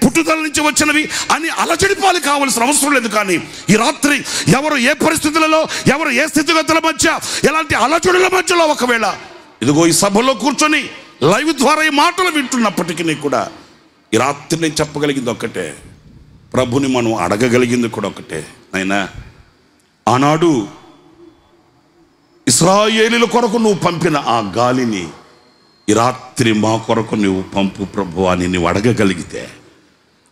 పుట్టుదల నుంచి వచ్చినవి అని అలజడిపాలు కావాల్సిన అవసరం లేదు. కానీ ఈ రాత్రి ఎవరు ఏ పరిస్థితులలో, ఎవరు ఏ స్థితిగతుల మధ్య, ఎలాంటి అలజడుల మధ్యలో ఒకవేళ ఇదిగో ఈ సభలో కూర్చొని లైవ్ ద్వారా ఈ మాటలు వింటున్నప్పటికీ కూడా ఈ రాత్రి నేను చెప్పగలిగింది ఒక్కటే, ప్రభుని మనం అడగగలిగింది కూడా ఒకటే, అయినా ఆనాడు ఇశ్రాయేలీయుల కొరకు నువ్వు పంపిన ఆ గాలిని ఈ రాత్రి మా కొరకు నువ్వు పంపు ప్రభు అని నువ్వు అడగగలిగితే,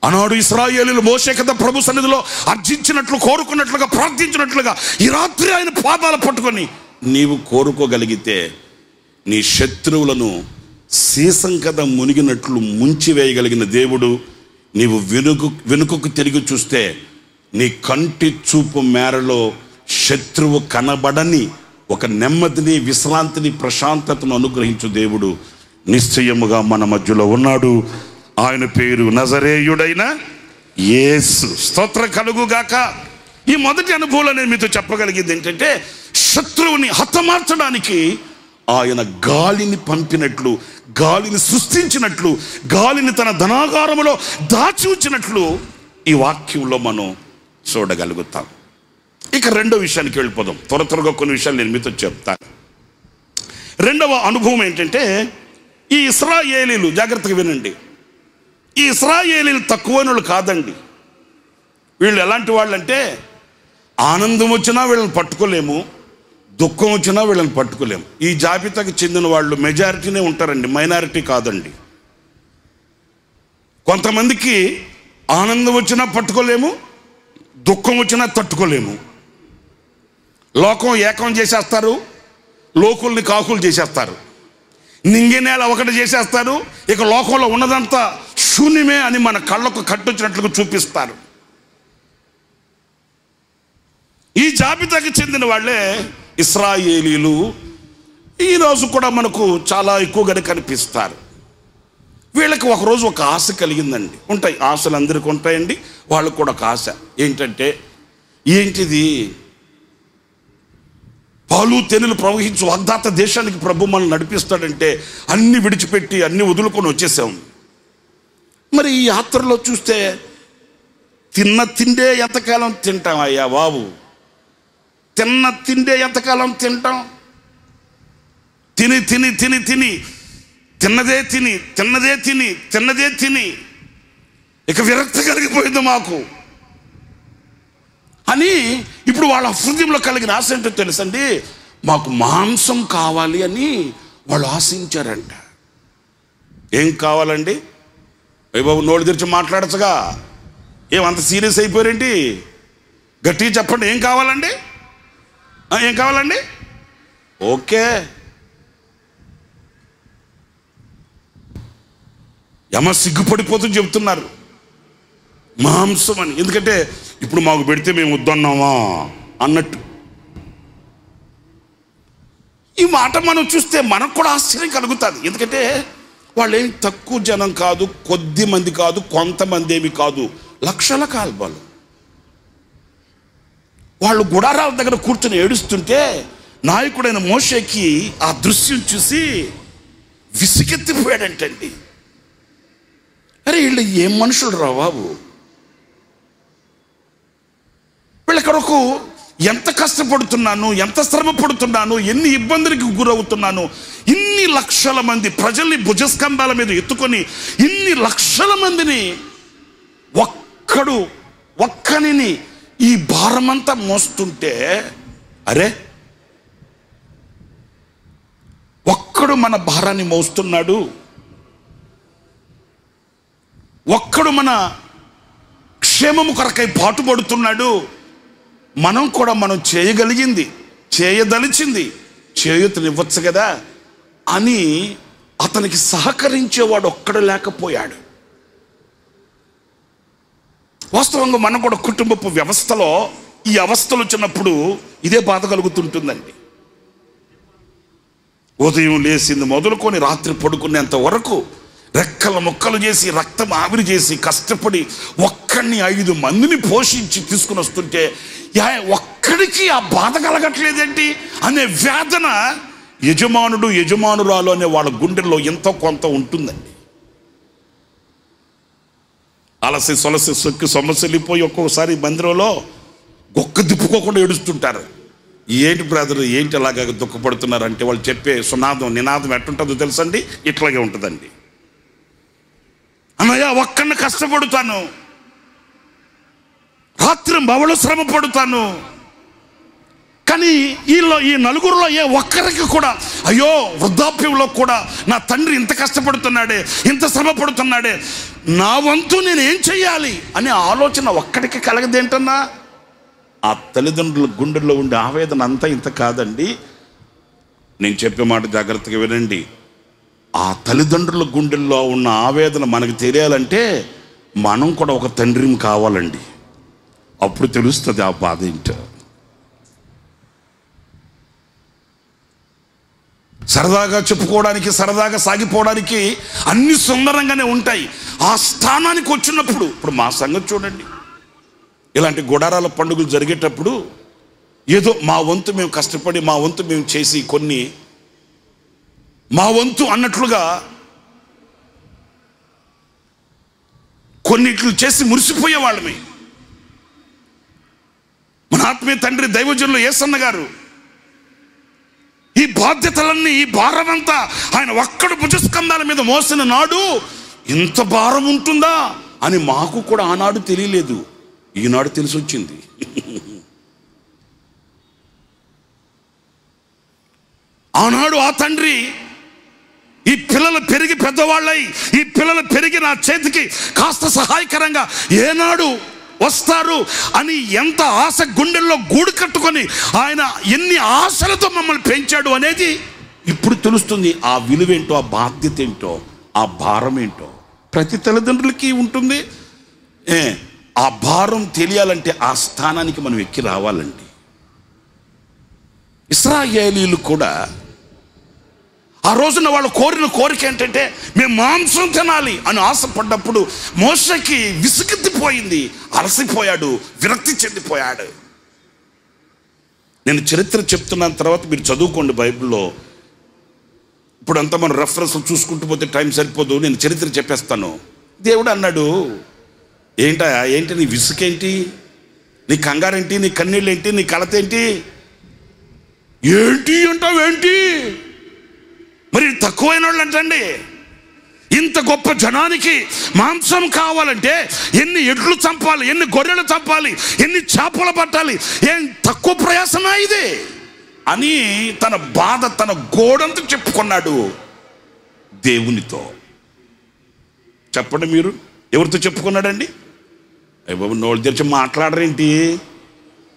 ఆనాడు ఇశ్రాయేలీయులు మోషే కదా ప్రభు సన్నిధిలో అర్జించినట్లు, కోరుకున్నట్లుగా, ప్రార్థించినట్లుగా ఈ రాత్రి ఆయన పాదాలు పట్టుకొని నీవు కోరుకోగలిగితే నీ శత్రువులను సీసం కదా మునిగినట్లు ముంచివేయగలిగిన దేవుడు, నీవు వెనుకకు తిరిగి చూస్తే నీ కంటి చూపు మేరలో శత్రువు కనబడని ఒక నెమ్మదిని, విశ్రాంతిని, ప్రశాంతతను అనుగ్రహించు దేవుడు నిశ్చయముగా మన మధ్యలో ఉన్నాడు. ఆయన పేరు నజరేయుడైన యేసు. స్తోత్రం కలుగుగాక. ఈ మొదటి అనుభవంలో నేను మీతో చెప్పగలిగింది ఏంటంటే, శత్రువుని హతమార్చడానికి ఆయన గాలిని పంపినట్లు, గాలిని సృష్టించినట్లు, గాలిని తన ధనాగారములో దాచి ఉంచినట్లు ఈ వాక్యంలో మనం చూడగలుగుతాం. ఇక రెండో విషయానికి వెళ్ళిపోదాం. త్వరగా కొన్ని విషయాలు నేను మీతో చెప్తాను. రెండవ అనుభవం ఏంటంటే, ఈ ఇశ్రాయేలీలు, జాగ్రత్తగా వినండి, ఈ ఇశ్రాయేలీలు తక్కువైనోళ్ళు కాదండి. వీళ్ళు ఎలాంటి వాళ్ళంటే, ఆనందం వచ్చినా వీళ్ళని పట్టుకోలేము, దుఃఖం వచ్చినా వీళ్ళని పట్టుకోలేము. ఈ జాబితాకి చెందిన వాళ్ళు మెజారిటీనే ఉంటారండి, మైనారిటీ కాదండి. కొంతమందికి ఆనందం వచ్చినా పట్టుకోలేము, దుఃఖం వచ్చినా తట్టుకోలేము. లోకం ఏకం చేసేస్తారు, లోకుల్ని కాకులు చేసేస్తారు, నింగి నేల ఒకటి చేసేస్తారు, ఇక లోకంలో ఉన్నదంతా శూన్యమే అని మన కళ్ళకు కట్టొచ్చినట్లుగా చూపిస్తారు. ఈ జాబితాకి చెందిన వాళ్ళే ఇశ్రాయేలీలు. ఈరోజు కూడా మనకు చాలా ఎక్కువగానే కనిపిస్తారు. వీళ్ళకి ఒకరోజు ఒక ఆశ కలిగిందండి. ఉంటాయి, ఆశలు అందరికీ ఉంటాయండి. వాళ్ళకు కూడా ఒక ఆశ ఏంటంటే, ఏంటిది, పాలు తేనెలు ప్రవహించు వాగ్దాత దేశానికి ప్రభు మనల్ని నడిపిస్తాడంటే అన్ని విడిచిపెట్టి అన్ని వదులుకొని వచ్చేసాం. మరి ఈ యాత్రలో చూస్తే తిన్న తిండే ఎంతకాలం తింటాం అయ్యా బాబు, తిన్న తిండే ఎంతకాలం తింటాం? తిని తిని తిని తిని తిన్నదే తిని తిన్నదే తిని తిన్నదే తిని ఇక విరక్తి కలిగిపోయింది మాకు అని ఇప్పుడు వాళ్ళ హృదయంలో కలిగిన ఆశ ఏంటో తెలుసండి, మాకు మాంసం కావాలి అని వాళ్ళు ఆశించారంట. ఏం కావాలండి? అయ్య బాబు నోళ్ళు తెరిచి మాట్లాడచ్చుగా, ఏమంత సీరియస్ అయిపోయారేంటి? గట్టిగా చెప్పండి, ఏం కావాలండి? ఏం కావాలండి? ఓకే, యమ సిగ్గుపడిపోతూ చెబుతున్నారు మాంసం అని. ఎందుకంటే ఇప్పుడు మాకు పెడితే మేము వద్దన్నామా అన్నట్టు. ఈ మాట మనం చూస్తే మనకు కూడా ఆశ్చర్యం కలుగుతుంది. ఎందుకంటే వాళ్ళు ఏమి తక్కువ జనం కాదు, కొద్ది మంది కాదు, కొంతమంది ఏమి కాదు, లక్షల కాల్బాలు. వాళ్ళు గుడారాల దగ్గర కూర్చొని ఏడుస్తుంటే నాయకుడైన మోషేకి ఆ దృశ్యం చూసి విసిగెత్తిపోయాడంటండి. అరే వీళ్ళు ఏం మనుషులు రా బాబు, వీళ్ళ కొరకు ఎంత కష్టపడుతున్నాను, ఎంత శ్రమ పడుతున్నాను, ఎన్ని ఇబ్బందులకు గురవుతున్నాను, ఇన్ని లక్షల మంది ప్రజల్ని భుజస్కంధాల మీద ఎత్తుకొని ఇన్ని లక్షల మందిని ఒక్కనిని ఈ భారమంతా మోస్తుంటే, అరే ఒక్కడు మన భారాన్ని మోస్తున్నాడు, ఒక్కడు మన క్షేమము కొరకై పాటుపడుతున్నాడు, మనం కూడా మనం చేయగలిగింది చేయదలిచింది చేయూతనివ్వచ్చు కదా అని అతనికి సహకరించేవాడు ఒక్కడు లేకపోయాడు. వాస్తవంగా మనం కూడా కుటుంబపు వ్యవస్థలో ఈ అవస్థలు వచ్చినప్పుడు ఇదే బాధ కలుగుతుంటుందండి. ఉదయం లేచింది మొదలుకొని రాత్రి పడుకునేంత వరకు రెక్కల ముక్కలు చేసి రక్తం ఆవిరి చేసి కష్టపడి ఒక్కడిని 5 మందిని పోషించి తీసుకుని వస్తుంటే ఒక్కడికి ఆ బాధ కలగట్లేదేంటి అనే వేదన యజమానుడు యజమానురాలు అనే వాళ్ళ గుండెల్లో ఎంతో కొంత ఉంటుందండి. అలసి సొలసి సొక్కి సొమ్మసిల్లిపోయి ఒక్కొక్కసారి మందిరంలో గొక్క దిప్పుకోకుండా ఏడుస్తుంటారు. ఏంటి బ్రదర్, ఏంటి అలాగ దుఃఖపడుతున్నారు అంటే వాళ్ళు చెప్పే నినాదం ఎట్టుంటుందో తెలుసండి, ఇట్లాగే ఉంటుందండి. అన్నయ్య ఒక్కడిని కష్టపడుతాను, రాత్రి బవలు శ్రమ పడుతాను, కానీ ఈ నలుగురిలో ఏ ఒక్కరికి కూడా అయ్యో వృద్ధాప్యంలో కూడా నా తండ్రి ఇంత కష్టపడుతున్నాడే, ఇంత శ్రమ పడుతున్నాడే, నా వంతు నేను ఏం చెయ్యాలి అనే ఆలోచన ఒక్కడికి కలగదేంటన్నా? ఆ తల్లిదండ్రుల గుండెల్లో ఉండే ఆవేదన అంతా ఇంత కాదండి. నేను చెప్పే మాట జాగ్రత్తగా వినండి. ఆ తల్లిదండ్రుల గుండెల్లో ఉన్న ఆవేదన మనకు తెలియాలంటే మనం కూడా ఒక తండ్రిని కావాలండి. అప్పుడు తెలుస్తుంది ఆ బాధ ఏంటో. సరదాగా చెప్పుకోవడానికి, సరదాగా సాగిపోవడానికి అన్ని సుందరంగానే ఉంటాయి. ఆ స్థానానికి వచ్చినప్పుడు ఇప్పుడు మా సంగతి చూడండి. ఇలాంటి గుడారాల పండుగలు జరిగేటప్పుడు ఏదో మా వంతు మేము కష్టపడి మా వంతు మేము చేసి కొన్ని మా వంతు అన్నట్లుగా కొన్నిట్లు చేసి మురిసిపోయేవాళ్ళమే. మన ఆత్మీయ తండ్రి దైవజనులు యేసన్న గారు ఈ బాధ్యతలన్నీ, ఈ భారమంతా ఆయన ఒక్కడు భుజస్కంధాల మీద మోసిన నాడు ఇంత భారం ఉంటుందా అని మాకు కూడా ఆనాడు తెలియలేదు, ఈనాడు తెలిసి వచ్చింది. ఆనాడు ఆ తండ్రి ఈ పిల్లలు పెరిగి పెద్దవాళ్ళై, ఈ పిల్లలు పెరిగి నా చేతికి కాస్త సహాయకరంగా ఏనాడు వస్తారు అని ఎంత ఆశ గుండెల్లో గూడు కట్టుకొని ఆయన ఎన్ని ఆశలతో మమ్మల్ని పెంచాడు అనేది ఇప్పుడు తెలుస్తుంది. ఆ విలువేంటో, ఆ బాధ్యత ఏంటో, ఆ భారం ఏంటో ప్రతి తల్లిదండ్రులకి ఉంటుంది. ఆ భారం తెలియాలంటే ఆ స్థానానికి మనం ఎక్కి రావాలండి. ఇశ్రాయేలీయులు కూడా ఆ రోజున వాళ్ళు కోరిన కోరిక ఏంటంటే మేము మాంసం తినాలి అని ఆశపడ్డప్పుడు మోషేకి విసుగెత్తిపోయింది, అలసిపోయాడు, విరక్తి చెందిపోయాడు. నేను చరిత్ర చెప్తున్నాను, తర్వాత మీరు చదువుకోండి బైబిల్లో. ఇప్పుడు అంతా మనం రెఫరెన్స్ చూసుకుంటూ పోతే టైం సరిపోదు, నేను చరిత్ర చెప్పేస్తాను. దేవుడు అన్నాడు, ఏంటి నీ విసుకేంటి, నీ కంగారేంటి, నీ కన్నీళ్ళేంటి, నీ కలతేంటి, ఏంటి అంటావేంటి? మరి తక్కువైన వాళ్ళు అంటండి, ఇంత గొప్ప జనానికి మాంసం కావాలంటే ఎన్ని ఎడ్లు చంపాలి, ఎన్ని గొర్రెలు చంపాలి, ఎన్ని చేపలు పట్టాలి, ఏం తక్కువ ప్రయాసమా ఇది అని తన బాధ, తన గోడంతా చెప్పుకున్నాడు దేవునితో. చెప్పండి మీరు, ఎవరితో చెప్పుకున్నాడండి? అయ్య బాబు, నోళ్ళు తెరిచి మాట్లాడరేంటి?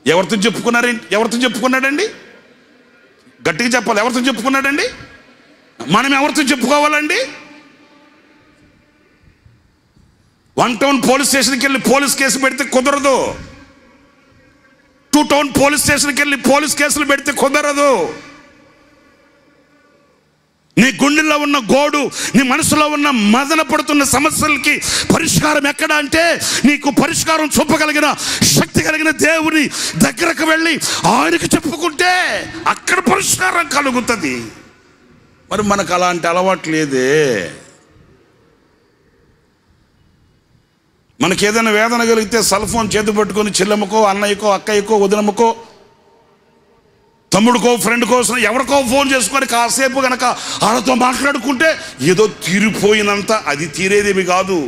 ఎవరితో చెప్పుకున్నాడండి? గట్టిగా చెప్పాలి, ఎవరితో చెప్పుకున్నాడండి? మనం ఎవరితో చెప్పుకోవాలండి? 1 టౌన్ పోలీస్ స్టేషన్కి వెళ్ళి పోలీస్ కేసు పెడితే కుదరదు. 2 టౌన్ పోలీస్ స్టేషన్కి వెళ్ళి పోలీస్ కేసులు పెడితే కుదరదు. నీ గుండెల్లో ఉన్న గోడు, నీ మనసులో ఉన్న మదన పడుతున్న సమస్యలకి పరిష్కారం ఎక్కడ అంటే, నీకు పరిష్కారం చూపగలిగిన శక్తి కలిగిన దేవుని దగ్గరకు వెళ్ళి ఆయనకు చెప్పుకుంటే అక్కడ పరిష్కారం కలుగుతుంది. మరి మనకు అలాంటి అలవాటు లేదే. మనకి ఏదైనా వేదన కలిగితే సెల్ ఫోన్ చేతి పట్టుకొని చెల్లెమ్మకో, అన్నయ్యకో, అక్కయ్యకో, వదినమ్మకో, తమ్ముడికో, ఫ్రెండ్ కోసం ఎవరికో ఫోన్ చేసుకొని కాసేపు కనుక వాళ్ళతో మాట్లాడుకుంటే ఏదో తీరిపోయినంత. అది తీరేదేమి కాదు,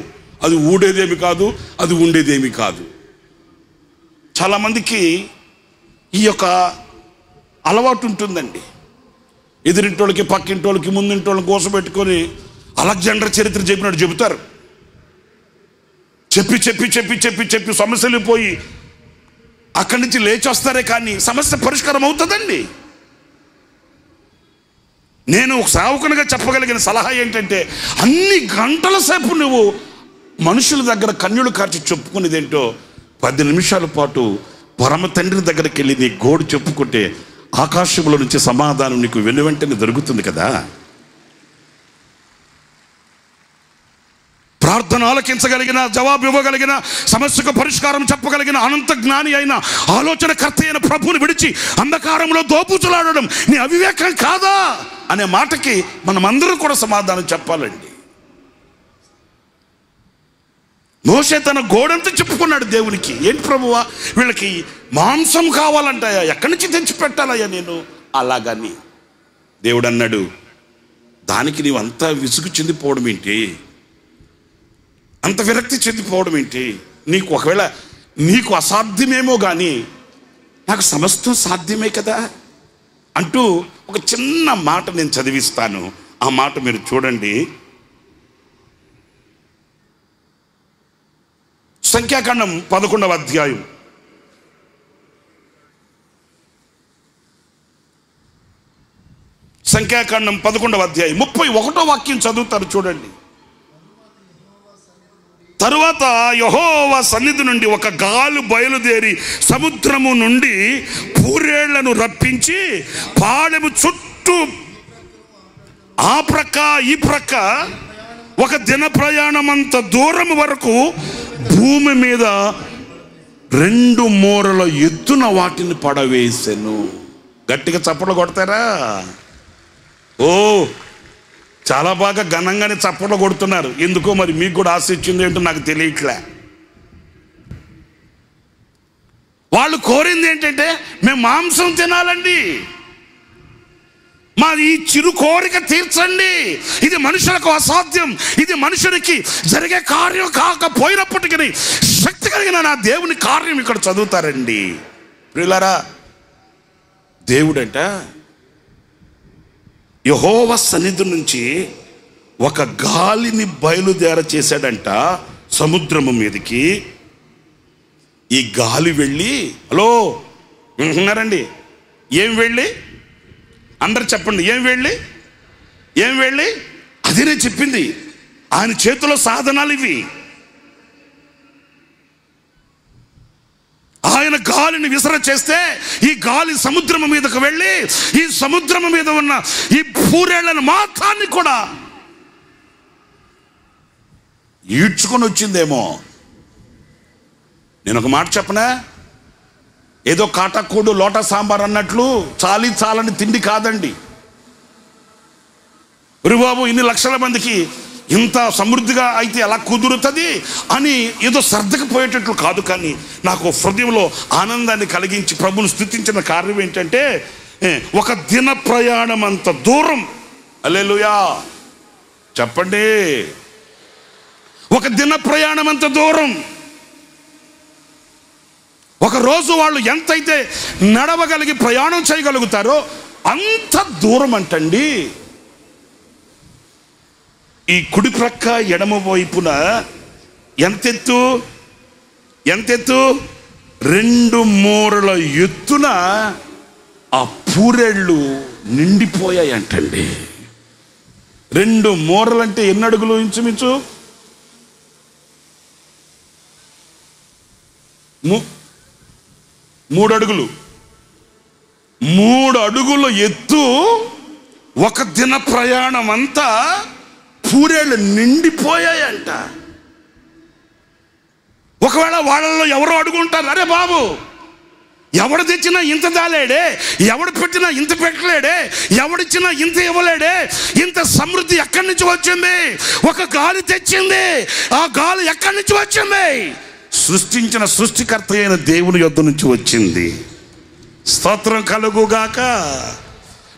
అది ఊడేదేమి కాదు, అది ఉండేదేమి కాదు. చాలామందికి ఈ యొక్క అలవాటు ఉంటుందండి. ఎదురింటోళ్ళకి, పక్కింటోళ్ళకి, ముందింటోళ్ళకి కోసం పెట్టుకొని అలెగ్జాండర్ చరిత్ర చెప్పినట్టు చెబుతారు. చెప్పి చెప్పి చెప్పి చెప్పి చెప్పి సమస్యలు పోయి అక్కడి నుంచి లేచి వస్తారే కానీ సమస్య పరిష్కారం అవుతుందండి. నేను ఒక సేవకునిగా చెప్పగలిగిన సలహా ఏంటంటే, అన్ని గంటల సేపు నువ్వు మనుషుల దగ్గర కన్నీళ్లు కార్చి చెప్పుకునేదేంటో 10 నిమిషాల పాటు పరమ తండ్రి దగ్గరికి వెళ్ళి నీ గోడు చెప్పుకుంటే ఆకాశంలో నుంచి సమాధానం నీకు వెనువెంటనే దొరుకుతుంది కదా. ప్రార్థన ఆలకించగలిగిన, జవాబు ఇవ్వగలిగిన, సమస్యకు పరిష్కారం చెప్పగలిగిన అనంత జ్ఞాని అయిన, ఆలోచనకర్త అయిన ప్రభువుని విడిచి అంధకారంలో దోపుచులాడడం నీ అవివేకం కాదా అనే మాటకి మనమందరూ కూడా సమాధానం చెప్పాలండి. మోషే తన గోడంతా చెప్పుకున్నాడు దేవునికి. ఏంటి ప్రభువా, వీళ్ళకి మాంసం కావాలంటాయా, ఎక్కడి నుంచి తెచ్చి పెట్టాలయ్యా నేను? అలాగని దేవుడు అన్నాడు, దానికి నీవు అంతా విసుగు చెందిపోవడం ఏంటి, అంత విరక్తి చెందిపోవడం ఏంటి? నీకు ఒకవేళ నీకు అసాధ్యమేమో కానీ నాకు సమస్తం సాధ్యమే కదా అంటూ ఒక చిన్న మాట నేను చదివిస్తాను. ఆ మాట మీరు చూడండి. సంఖ్యాకాండం 11వ అధ్యాయం. సంఖ్యాకాండం 11వ అధ్యాయం 31వ వాక్యం చదువుతారు చూడండి. తరువాత యెహోవా సన్నిధి నుండి ఒక గాలి బయలుదేరి సముద్రము నుండి పూరేళ్లను రప్పించి పాడెము చుట్టూ ఆ ప్రక్క ఈ ప్రక్క ఒక దిన ప్రయాణమంత దూరం వరకు భూమి మీద 2 మూరల ఎత్తున వాటిని పడవేసెను. గట్టిగా చప్పట్లు కొడతారా? ఓ, చాలా బాగా ఘనంగానే చప్పట్లు కొడుతున్నారు. ఎందుకో మరి మీకు కూడా ఆశ ఇచ్చింది ఏంటో నాకు తెలియట్లే. వాళ్ళు కోరింది ఏంటంటే మేము మాంసం తినాలండి, మాది ఈ చిరు కోరిక తీర్చండి. ఇది మనుషులకు అసాధ్యం, ఇది మనుషునికి జరిగే కార్యం కాకపోయినప్పటికీ శక్తి కలిగిన నా దేవుని కార్యం ఇక్కడ చదువుతారండి. ప్రియులారా, దేవుడంట యెహోవా సన్నిధి నుంచి ఒక గాలిని బయలుదేర చేశాడంట సముద్రము మీదకి. ఈ గాలి వెళ్ళి, హలో వింటున్నారండి, ఏం వెళ్ళి, అందరు చెప్పండి, ఏం వెళ్ళి అది నేను చెప్పింది. ఆయన చేతిలో సాధనాలు ఇవి. ఆయన ఆయన గాలిని విసర చేస్తే ఈ గాలి సముద్రం మీదకు వెళ్ళి ఈ సముద్రం మీద ఉన్న ఈ పూరేళ్లను మాత్రాన్ని కూడా ఈడ్చుకొని వచ్చిందేమో. నేను ఒక మాట చెప్పనా, ఏదో కాటకూడు లోట సాంబార్ అన్నట్లు చాలని తిండి కాదండి. బాబు ఇన్ని లక్షల మందికి ఇంత సమృద్ధిగా అయితే ఎలా కుదురుతుంది అని ఏదో సర్దకపోయేటట్లు కాదు. కానీ నాకు హృదయంలో ఆనందాన్ని కలిగించి ప్రభువును స్తుతించిన కార్యం ఏంటంటే, ఒక దిన ప్రయాణం అంత దూరం. హల్లెలూయా చెప్పండి. ఒక దిన ప్రయాణం అంత దూరం. ఒక రోజు వాళ్ళు ఎంతైతే నడవగలిగి ప్రయాణం చేయగలుగుతారో అంత దూరం అంటండి. ఈ కుడి ప్రక్క ఎడమ వైపున ఎంతెత్తు 2 మూరల ఎత్తున ఆ పూరేళ్ళు నిండిపోయాయి అంటండి. 2 మూరలంటే ఎన్ని అడుగులు? ఇంచుమించు 3 అడుగులు. 3 అడుగుల ఎత్తు. ఒక దిన ప్రయాణం అంతా పూరేళ్ళు నిండిపోయాయంట. ఒకవేళ వాళ్ళలో ఎవరో అడుగుంటారు, అరే బాబు ఎవడు తెచ్చినా ఇంత దాలేడే, ఎవడు పెట్టినా ఇంత పెట్టలేడే, ఎవడిచ్చినా ఇంత ఇవ్వలేడే, ఇంత సమృద్ధి ఎక్కడి నుంచి వచ్చింది? ఒక గాలి తెచ్చింది. ఆ గాలి ఎక్కడి నుంచి వచ్చింది? సృష్టించిన సృష్టికర్త అయిన దేవుని యొద్ద నుంచి వచ్చింది. స్తోత్రం కలుగుగాక.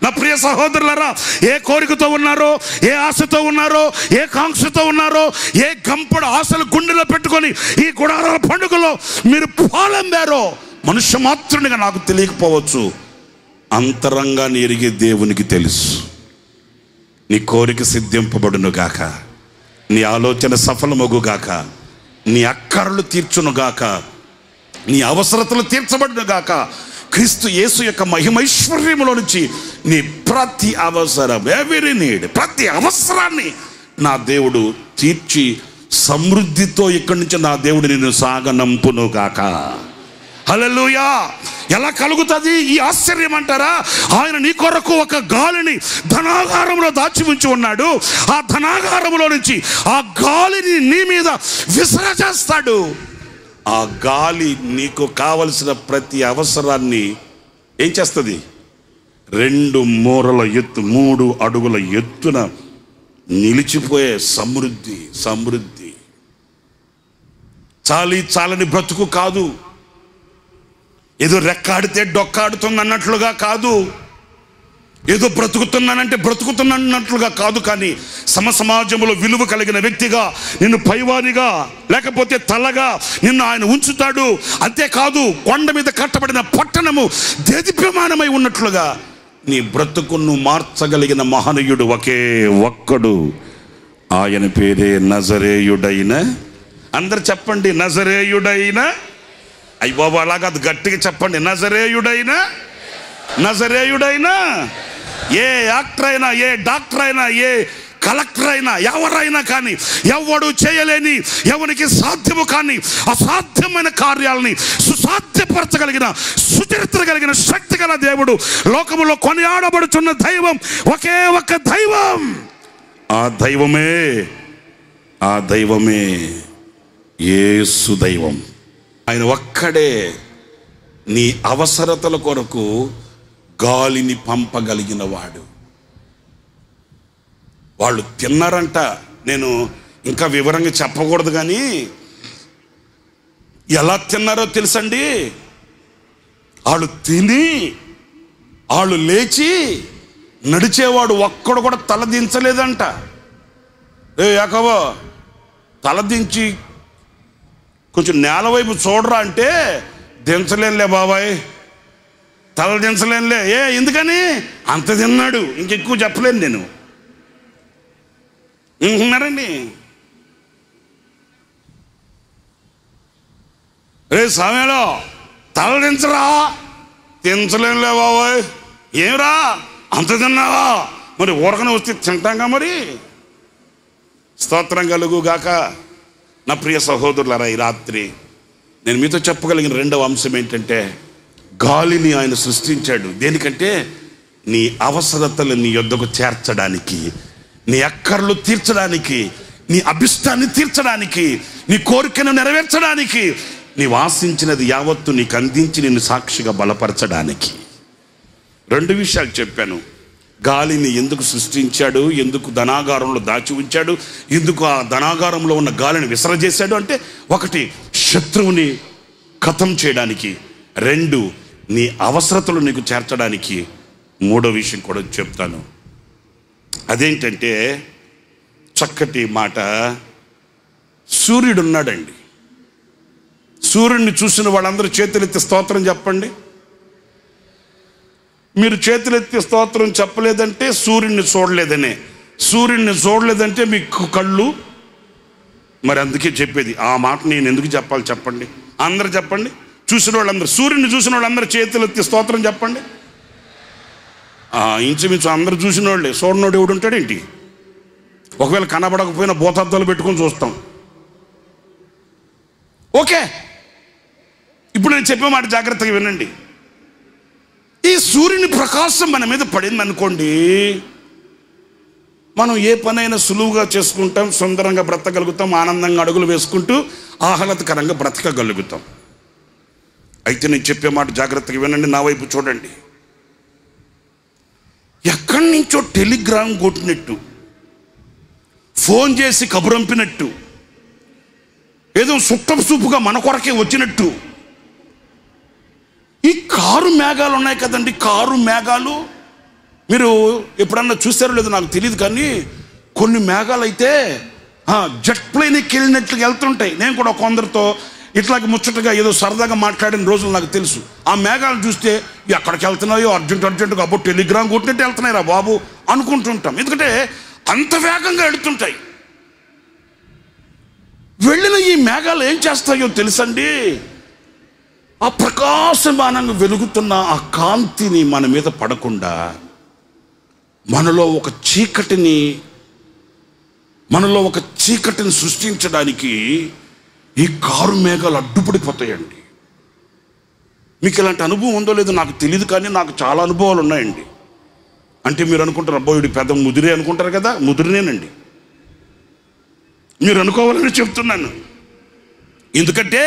నా ప్రియ సహోదరులారా, ఏ కోరికతో ఉన్నారో, ఏ ఆశతో ఉన్నారో, ఏ కాంక్షతో ఉన్నారో, ఏ గంపడు ఆశలు గుండెలో పెట్టుకొని ఈ గుడారాల పండుగలో మీరు పాలెందారో మనుష్య మాత్రునిగా నాకు తెలియకపోవచ్చు. అంతరంగాన్ని ఎరిగే దేవునికి తెలుసు. నీ కోరిక సిద్ధింపబడును గాక, నీ ఆలోచన సఫలమగు గాక, నీ అక్కరలు తీర్చును గాక, నీ అవసరతలు తీర్చబడును గాక. క్రీస్తు యేసు యొక్క మహిమైశ్వర్యములో నుంచి నీ ప్రతి అవసరం, ఎవరీ నీడ్, ప్రతి అవసరాన్ని నా దేవుడు తీర్చి సమృద్ధితో ఇక్కడి నుంచి నా దేవుడు నిన్ను సాగనంపును గాక. హల్లెలూయా. ఎలా కలుగుతుంది ఈ ఆశ్చర్యం అంటారా? ఆయన నీ కొరకు ఒక గాలిని ధనాగారంలో దాచి ఉంచి ఉన్నాడు. ఆ ధనాగారంలో నుంచి ఆ గాలిని నీ మీద విసరజేస్తాడు. ఆ గాలి నీకు కావలసిన ప్రతి అవసరాన్ని ఏం చేస్తుంది? 2 మూరల ఎత్తు, 3 అడుగుల ఎత్తున నిలిచిపోయే సమృద్ధి. చాలని బ్రతుకు కాదు, ఏదో రెక్కాడితే డొక్కాడుతుంది అన్నట్లుగా కాదు, ఏదో బ్రతుకుతున్నానంటే బ్రతుకుతున్నట్లుగా కాదు. కానీ సమాజంలో విలువ కలిగిన వ్యక్తిగా, నిన్ను పైవానిగా లేకపోతే తలగా నిన్ను ఆయన ఉంచుతాడు. అంతేకాదు, కొండ మీద కట్టబడిన పట్టణము దేదీప్యమానమై ఉన్నట్లుగా నీ బ్రతుకును మార్చగలిగిన మహనీయుడు ఒకే ఒక్కడు. ఆయన పేరే నజరేయుడైన, అందరు చెప్పండి, నజరేయుడైన. అయ్య బాబు అలాగా అది గట్టిగా చెప్పండి, నజరేయుడైనా. ఏ యాక్టర్ అయినా, ఏ డాక్టర్ అయినా, ఏ కలెక్టర్ అయినా, ఎవరైనా కానీ ఎవడు చేయలేని, ఎవరికి సాధ్యము కానీ అసాధ్యమైన కార్యాలని సుసాధ్యపరచగలిగిన, సుచరిత్ర కలిగిన శక్తి గల దేవుడు, లోకములో కొనియాడబడుచున్న దైవం ఒకే ఒక దైవం. ఆ దైవమే యేసు దైవం. ఆయన ఒక్కడే నీ అవసరతల కొరకు గాలిని పంపగలిగిన వాడు. వాళ్ళు తిన్నారంట. నేను ఇంకా వివరంగా చెప్పకూడదు, కానీ ఎలా తిన్నారో తెలుసండి. వాళ్ళు తిని వాళ్ళు లేచి నడిచేవాడు ఒక్కడు కూడా తలదించలేదంట. యాకోబు తలదించి కొంచెం నేల వైపు చూడరా అంటే, దించలేనులే బాబాయ్, తల దించలేనులే. ఎందుకని? అంత తిన్నాడు, ఇంకెక్కువ చెప్పలేను నేను. వింటున్నారండి? సమయంలో తల దించరా, దించలేనులే బాబాయ్. ఏమిరా అంత తిన్నావా? మరి ఊరకనే వస్తే తింటాంగా మరి. స్తోత్రం కలుగుగాక. నా ప్రియ సహోదరులారా, ఈ రాత్రి నేను మీతో చెప్పగలిగిన రెండవ అంశం ఏంటంటే, గాలిని ఆయన సృష్టించాడు దేనికంటే నీ అవసరతలు నీ యొద్దకు చేర్చడానికి, నీ అక్కర్లు తీర్చడానికి, నీ అభిష్టాన్ని తీర్చడానికి, నీ కోరికను నెరవేర్చడానికి, నీవు ఆశించినది యావత్తు నీకు అందించి నిన్ను సాక్షిగా బలపరచడానికి. రెండు విషయాలు చెప్పాను. గాలిని ఎందుకు సృష్టించాడు, ఎందుకు ధనాగారంలో దాచి ఉంచాడు, ఎందుకు ఆ ధనాగారంలో ఉన్న గాలిని విసరజేశాడు అంటే, ఒకటి శత్రువుని ఖతం చేయడానికి, రెండు నీ అవసరతలు నీకు చేర్చడానికి. మూడో విషయం కూడా చెప్తాను. అదేంటంటే చక్కటి మాట, సూర్యుడు ఉన్నాడండి. సూర్యుడిని చూసిన వాళ్ళందరూ చేతులెత్తి స్తోత్రం చెప్పండి. మీరు చేతులెత్తి స్తోత్రం చెప్పలేదంటే సూర్యుడిని చూడలేదనే. సూర్యుడిని చూడలేదంటే మీకు కళ్ళు, మరి అందుకే చెప్పేది ఆ మాట నేను ఎందుకు చెప్పాలి చెప్పండి. అందరూ చెప్పండి, చూసిన వాళ్ళందరూ, సూర్యుడిని చూసిన వాళ్ళందరూ చేతులెత్తి స్తోత్రం చెప్పండి. ఇంచుమించు అందరూ చూసిన వాళ్ళే, చూడనోడు ఎవడు ఉంటాడేంటి? ఒకవేళ కనబడకపోయినా భూతద్దాలు పెట్టుకొని చూస్తాం. ఓకే, ఇప్పుడు నేను చెప్పే మాట జాగ్రత్తగా వినండి. ఈ సూర్యుని ప్రకాశం మన మీద పడింది అనుకోండి, మనం ఏ పనైనా సులువుగా చేసుకుంటాం, సుందరంగా బ్రతకగలుగుతాం, ఆనందంగా అడుగులు వేసుకుంటూ ఆహ్లాదకరంగా బ్రతకగలుగుతాం. అయితే నేను చెప్పే మాట జాగ్రత్తగా వినండి, నా వైపు చూడండి. ఎక్కడి నుంచో టెలిగ్రామ్ కొట్టినట్టు, ఫోన్ చేసి కబురంపినట్టు, ఏదో సుట్టపు చూపుగా మన కొరకే వచ్చినట్టు ఈ కారు మేఘాలు ఉన్నాయి కదండి. కారు మేఘాలు మీరు ఎప్పుడన్నా చూసారో లేదో నాకు తెలియదు, కానీ కొన్ని మేఘాలు అయితే జెట్ ప్లేన్కి వెళ్ళినట్లుగా వెళ్తుంటాయి. నేను కూడా కొందరితో ఇట్లాగే ముచ్చటగా ఏదో సరదాగా మాట్లాడిన రోజులు నాకు తెలుసు. ఆ మేఘాలు చూస్తే ఎక్కడికి వెళ్తున్నాయో అర్జెంటుగా అబ్బో టెలిగ్రామ్ కొట్టినట్టు వెళ్తున్నాయి రా బాబు అనుకుంటుంటాం. ఎందుకంటే అంత వేగంగా వెళుతుంటాయి. వెళ్ళిన ఈ మేఘాలు ఏం చేస్తాయో తెలుసండి, ఆ ప్రకాశమానంగా వెలుగుతున్న ఆ కాంతిని మన మీద పడకుండా మనలో ఒక చీకటిని సృష్టించడానికి ఈ కారు మేఘాలు అడ్డుపడిపోతాయండి. మీకు ఇలాంటి అనుభవం ఉందో లేదో నాకు తెలియదు, కానీ నాకు చాలా అనుభవాలు ఉన్నాయండి. అంటే మీరు అనుకుంటారు అబ్బో వీడి పెద్ద ముదిరే అనుకుంటారు కదా, ముదిరినేనండి. మీరు అనుకోవాలని చెప్తున్నాను. ఎందుకంటే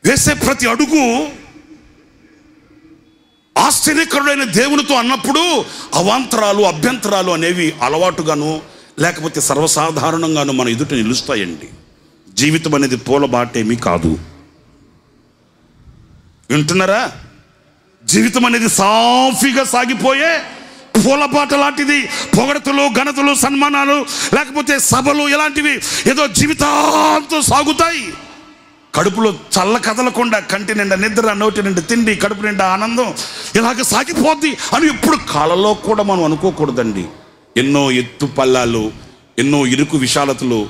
వేసే ప్రతి అడుగు ఆశ్చర్యకరుడైన దేవునితో అన్నప్పుడు అవాంతరాలు అభ్యంతరాలు అనేవి అలవాటుగాను లేకపోతే సర్వసాధారణంగాను మన ఎదుట నిలుస్తాయండి. జీవితం అనేది పూలబాటేమీ కాదు. వింటున్నారా? జీవితం అనేది సాఫీగా సాగిపోయే పూలబాట లాంటిది. పొగడతలు, ఘనతలు, సన్మానాలు, లేకపోతే సభలు ఇలాంటివి ఏదో జీవితాంతం సాగుతాయి. కడుపులో చల్ల కదలకుండా కంటి నిండా నిద్ర, నోటి నిండా తిండి, కడుపు నిండా ఆనందం ఇలాగ సాగిపోద్ది అని ఎప్పుడు కాలంలో కూడా మనం అనుకోకూడదండి. ఎన్నో ఎత్తు పల్లాలు, ఎన్నో ఇరుకు విశాలతలు,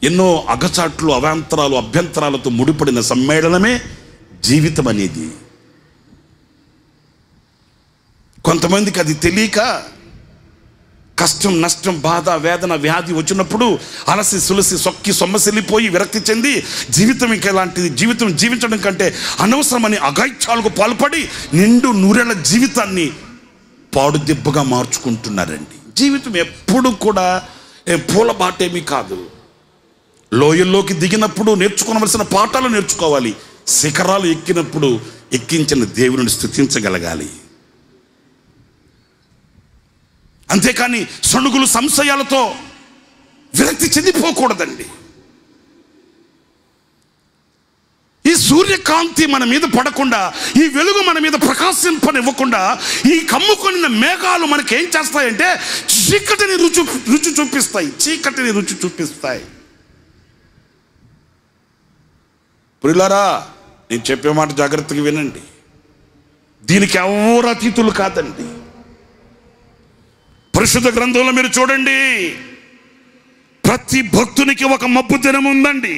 ఎన్నో అగచాట్లు, అవాంతరాలు, అభ్యంతరాలతో ముడిపడిన సమ్మేళనమే జీవితం అనేది. కొంతమందికి అది తెలియక కష్టం, నష్టం, బాధ, వేదన, వ్యాధి వచ్చినప్పుడు అలసి సులసి సొక్కి సొమ్మసిల్లిపోయి విరక్తి చెంది జీవితం ఇంకా ఇలాంటిది, జీవితం జీవించడం కంటే అనవసరమని అఘాయిత్యాలకు పాల్పడి నిండు నూరేళ్ల జీవితాన్ని పాడుదిబ్బగా మార్చుకుంటున్నారండి. జీవితం ఎప్పుడు కూడా పూలబాటేమీ కాదు. లోయల్లోకి దిగినప్పుడు నేర్చుకోవలసిన పాఠాలు నేర్చుకోవాలి. శిఖరాలు ఎక్కినప్పుడు ఎక్కించిన దేవుని స్తుతించగలగాలి. అంతేకాని సణుగులు సంశయాలతో విరక్తి చెందిపోకూడదండి. ఈ సూర్యకాంతి మన మీద పడకుండా, ఈ వెలుగు మన మీద ప్రకాశింపనివ్వకుండా ఈ కమ్ముకొనిన మేఘాలు మనకి ఏం చేస్తాయంటే చీకటిని రుచి చూపిస్తాయి. ప్రియులారా, నేను చెప్పే మాట జాగ్రత్తగా వినండి. దీనికి ఎవరు అతీతులు కాదండి. పరిశుద్ధ గ్రంథంలో మీరు చూడండి, ప్రతి భక్తునికి ఒక మబ్బు దినం ఉందండి.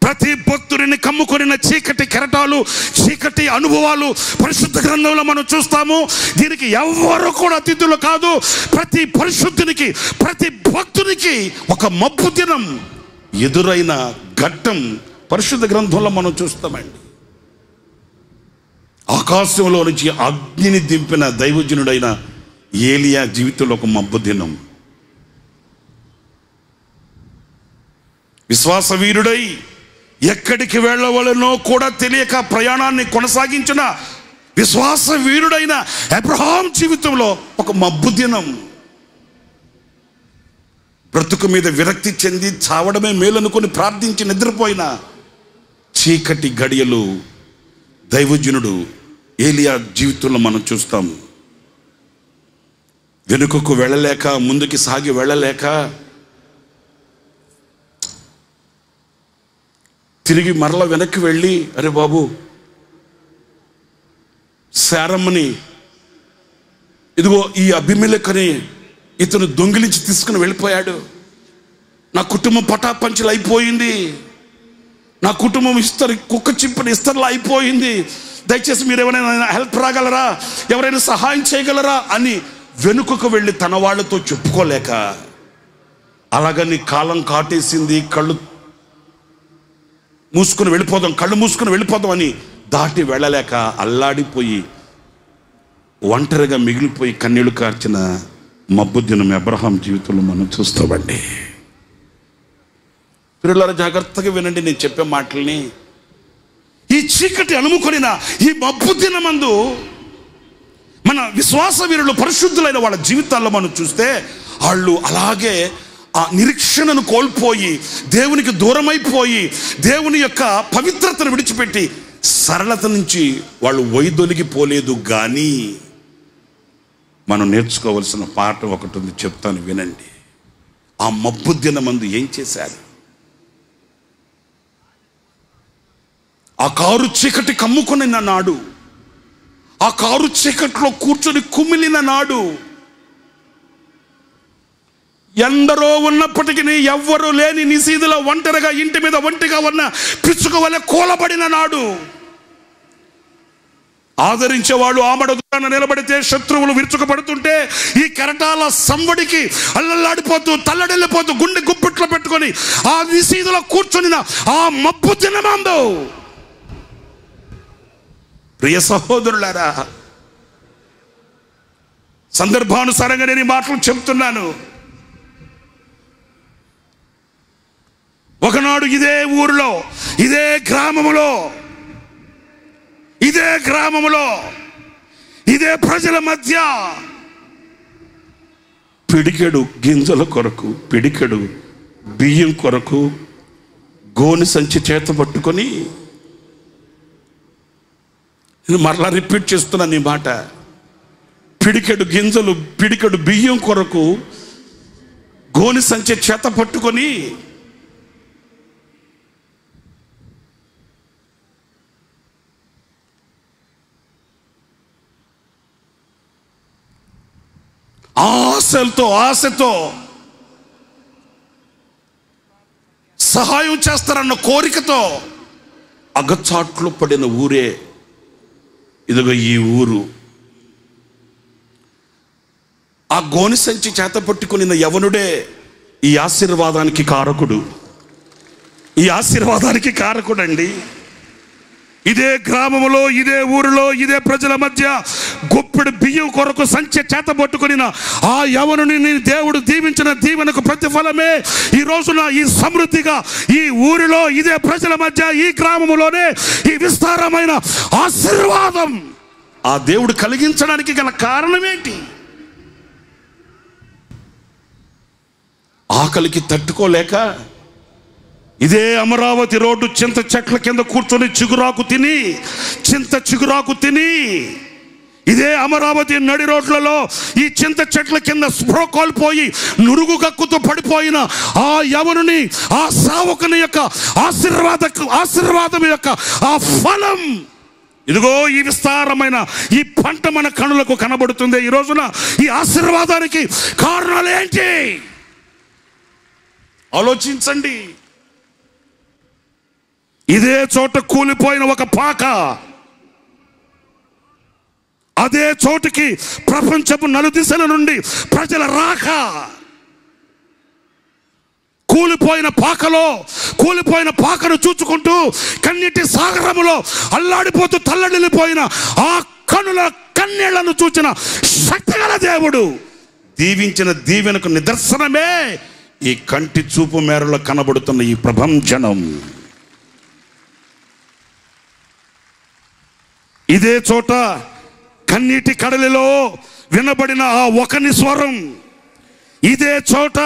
ప్రతి భక్తుడిని కమ్ముకొనిన చీకటి కెరటాలు, చీకటి అనుభవాలు పరిశుద్ధ గ్రంథంలో మనం చూస్తాము. దీనికి ఎవరు కూడా అతిథులు కాదు. ప్రతి పరిశుద్ధునికి, ప్రతి భక్తునికి ఒక మబ్బు దినం, ఎదురైన ఘట్టం పరిశుద్ధ గ్రంథంలో మనం చూస్తామండి. ఆకాశంలో నుంచి అగ్నిని దింపిన దైవజనుడైన ఏలియా జీవితంలో ఒక మబ్బు దినం. విశ్వాసవీరుడై ఎక్కడికి వెళ్ళవలనో కూడా తెలియక ప్రయాణాన్ని కొనసాగించిన విశ్వాసవీరుడైన అబ్రహాం జీవితంలో ఒక మబ్బు దినం. బ్రతుకు మీద విరక్తి చెంది చావడమే మేలనుకొని ప్రార్థించి నిద్రపోయిన చీకటి గడియలు దైవజనుడు ఏలియా జీవితంలో మనం చూస్తాం. వెనుకకు వెళ్ళలేక, ముందుకి సాగి వెళ్ళలేక తిరిగి మరల వెనక్కి వెళ్ళి, అరే బాబు శారమ్మని ఇదిగో ఈ అబీమెలెకుని ఇతను దొంగిలించి తీసుకుని వెళ్ళిపోయాడు, నా కుటుంబం పటాపంచలు అయిపోయింది, నా కుటుంబం కుక్క చింపిన ఇస్తర్లా అయిపోయింది, దయచేసి మీరు ఎవరైనా హెల్ప్ రాగలరా, ఎవరైనా సహాయం చేయగలరా అని వెనుకకు వెళ్ళి తన వాళ్ళతో చెప్పుకోలేక, అలాగని కాలం కాటేసింది, కళ్ళు మూసుకుని వెళ్ళిపోదాం అని దాటి వెళ్ళలేక అల్లాడిపోయి ఒంటరిగా మిగిలిపోయి కన్నీళ్లు కార్చిన మబ్బు దినం అబ్రహాం జీవితంలో మనం చూస్తామండి. పిల్లల జాగ్రత్తగా వినండి నేను చెప్పే మాటల్ని. ఈ చీకటి అలుముకొనిన ఈ మబ్బు దినమందు మన విశ్వాస వీరులు పరిశుద్ధులైన వాళ్ళ జీవితాల్లో మనం చూస్తే వాళ్ళు అలాగే ఆ నిరీక్షణను కోల్పోయి, దేవునికి దూరమైపోయి, దేవుని యొక్క పవిత్రతను విడిచిపెట్టి సరళత నుంచి వాళ్ళు వైదొలిగిపోలేదు. కానీ మనం నేర్చుకోవాల్సిన పాఠం ఒకటి ఉంది, చెప్తాను వినండి. ఆ మబ్బు దినమందు ఏం చేశారు? ఆ కారు చీకటి కమ్ముకున్న నాడు, ఆ కారు చీకట్లో కూర్చొని కుమిలిన నాడు, ఎందరో ఉన్నప్పటికీ ఎవ్వరూ లేని నిశీదిలో ఒంటరిగా ఇంటి మీద ఒంటిగా ఉన్న పిచ్చుక వలె కూలబడిన నాడు, ఆదరించేవాళ్ళు ఆమడ దూరాన నిలబడితే శత్రువులు విరుచుకుపడుతుంటే ఈ కెరటాల సంవడికి అల్లల్లాడిపోతూ తల్లడిల్లిపోతూ గుండె గుప్పిట్లో పెట్టుకొని ఆ నిశీదిలో కూర్చొని ఆ మబ్బు దినమందు, ప్రియ సహోదరులారా, సందర్భానుసారంగా నేను ఈ మాటలు చెప్తున్నాను. ఒకనాడు ఇదే ఊరిలో, ఇదే గ్రామములో, ఇదే ప్రజల మధ్య పిడికెడు గింజల కొరకు, పిడికెడు బియ్యం కొరకు గోని సంచి చేత పట్టుకొని, నేను మరలా రిపీట్ చేస్తున్నాను ఈ మాట, పిడికెడు గింజలు పిడికెడు బియ్యం కొరకు గోని సంచి చేత పట్టుకొని ఆశతో సహాయం చేస్తారన్న కోరికతో అగచాట్లు పడిన ఊరే ఇదిగో ఈ ఊరు. ఆ గోని సంచి చేత పట్టుకుని యవనుడే ఈ ఆశీర్వాదానికి కారకుడు అండి. ఇదే గ్రామంలో, ఇదే ఊరిలో, ఇదే ప్రజల మధ్య గొప్పెడు బియ్యం కొరకు సంచి చేత పట్టుకుని ఆ యవనుని దేవుడు దీవించిన దీవెనకు ప్రతిఫలమే ఈ రోజున ఈ సమృద్ధిగా ఈ ఊరిలో, ఇదే ప్రజల మధ్య, ఈ గ్రామంలోనే ఈ విస్తారమైన ఆశీర్వాదం ఆ దేవుడు కలిగించడానికి గల కారణం ఏంటి? ఆకలికి తట్టుకోలేక ఇదే అమరావతి రోడ్డు చింత చెట్ల కింద కూర్చొని చింత చిగురాకు తిని ఇదే అమరావతి నడి రోడ్లలో ఈ చింత చెట్ల కింద స్పృహ కోల్పోయి నురుగు కక్కుతూ పడిపోయిన ఆ యవనుని, ఆ సేవకుని యొక్క ఆశీర్వాదం యొక్క ఆ ఫలం ఇదిగో ఈ విస్తారమైన ఈ పంట మన కనులకు కనబడుతుంది. ఈ రోజున ఈ ఆశీర్వాదానికి కారణాలు ఏంటి ఆలోచించండి. ఇదే చోట కూలిపోయిన ఒక పాక అదే చోటుకి ప్రపంచపు నలుదిశల నుండి ప్రజల రాక, కూలిపోయిన పాకను చూచుకుంటూ కన్నీటి సాగరములో అల్లాడిపోతూ తల్లడిల్లిపోయిన ఆ కనుల కన్నీళ్లను చూచిన శక్తిగల దేవుడు దీవించిన దీవెనకు నిదర్శనమే ఈ కంటి చూపు మేరలో కనబడుతున్న ఈ ప్రభంజనం. ఇదే చోట కన్నీటి కడలిలో వినబడిన ఆ ఒకని స్వరం, ఇదే చోట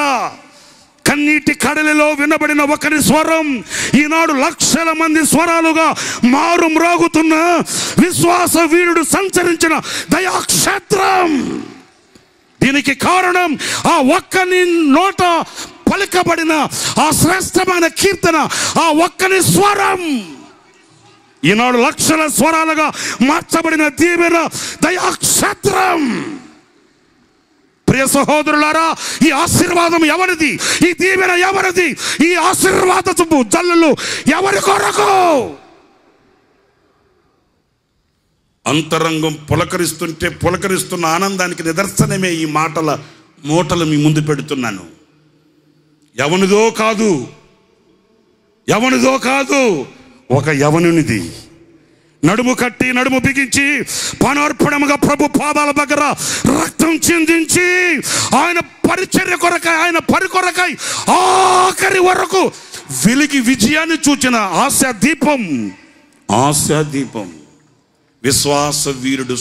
కన్నీటి కడలిలో వినబడిన ఒకరి స్వరం ఈనాడు లక్షల మంది స్వరాలుగా మారు మ్రోగుతున్న విశ్వాస వీరుడు సంచరించిన దయాక్షేత్రం. దీనికి కారణం ఆ ఒక్కని నోట పలికబడిన ఆ శ్రేష్టమైన కీర్తన, ఆ ఒక్కని స్వరం. ఈనాడు లక్షల స్వరాలుగా మార్చబడిన దీవెన దయాక్షేత్రం. ప్రియ సహోదరులారా, ఈ ఆశీర్వాదం ఎవరిది? ఈ దీవెన ఎవరిది? ఈ ఆశీర్వాదపు జల్లులు ఎవరి కొరకు? అంతరంగం పులకరిస్తున్న ఆనందానికి నిదర్శనమే ఈ మూటలు మీ ముందు పెడుతున్నాను. ఎవనిదో కాదు, ఒక యవనునిది. నడుము కట్టి నడుము బిగించి పానార్పణముగా ప్రభు పాదాల దగ్గర రక్తం చిందించి ఆయన పరిచర్య కొరకై, ఆయన పరి కొరకై ఆఖరి వరకు వెలిగి విజయాన్ని చూచిన ఆశా దీపం విశ్వాస వీరుడు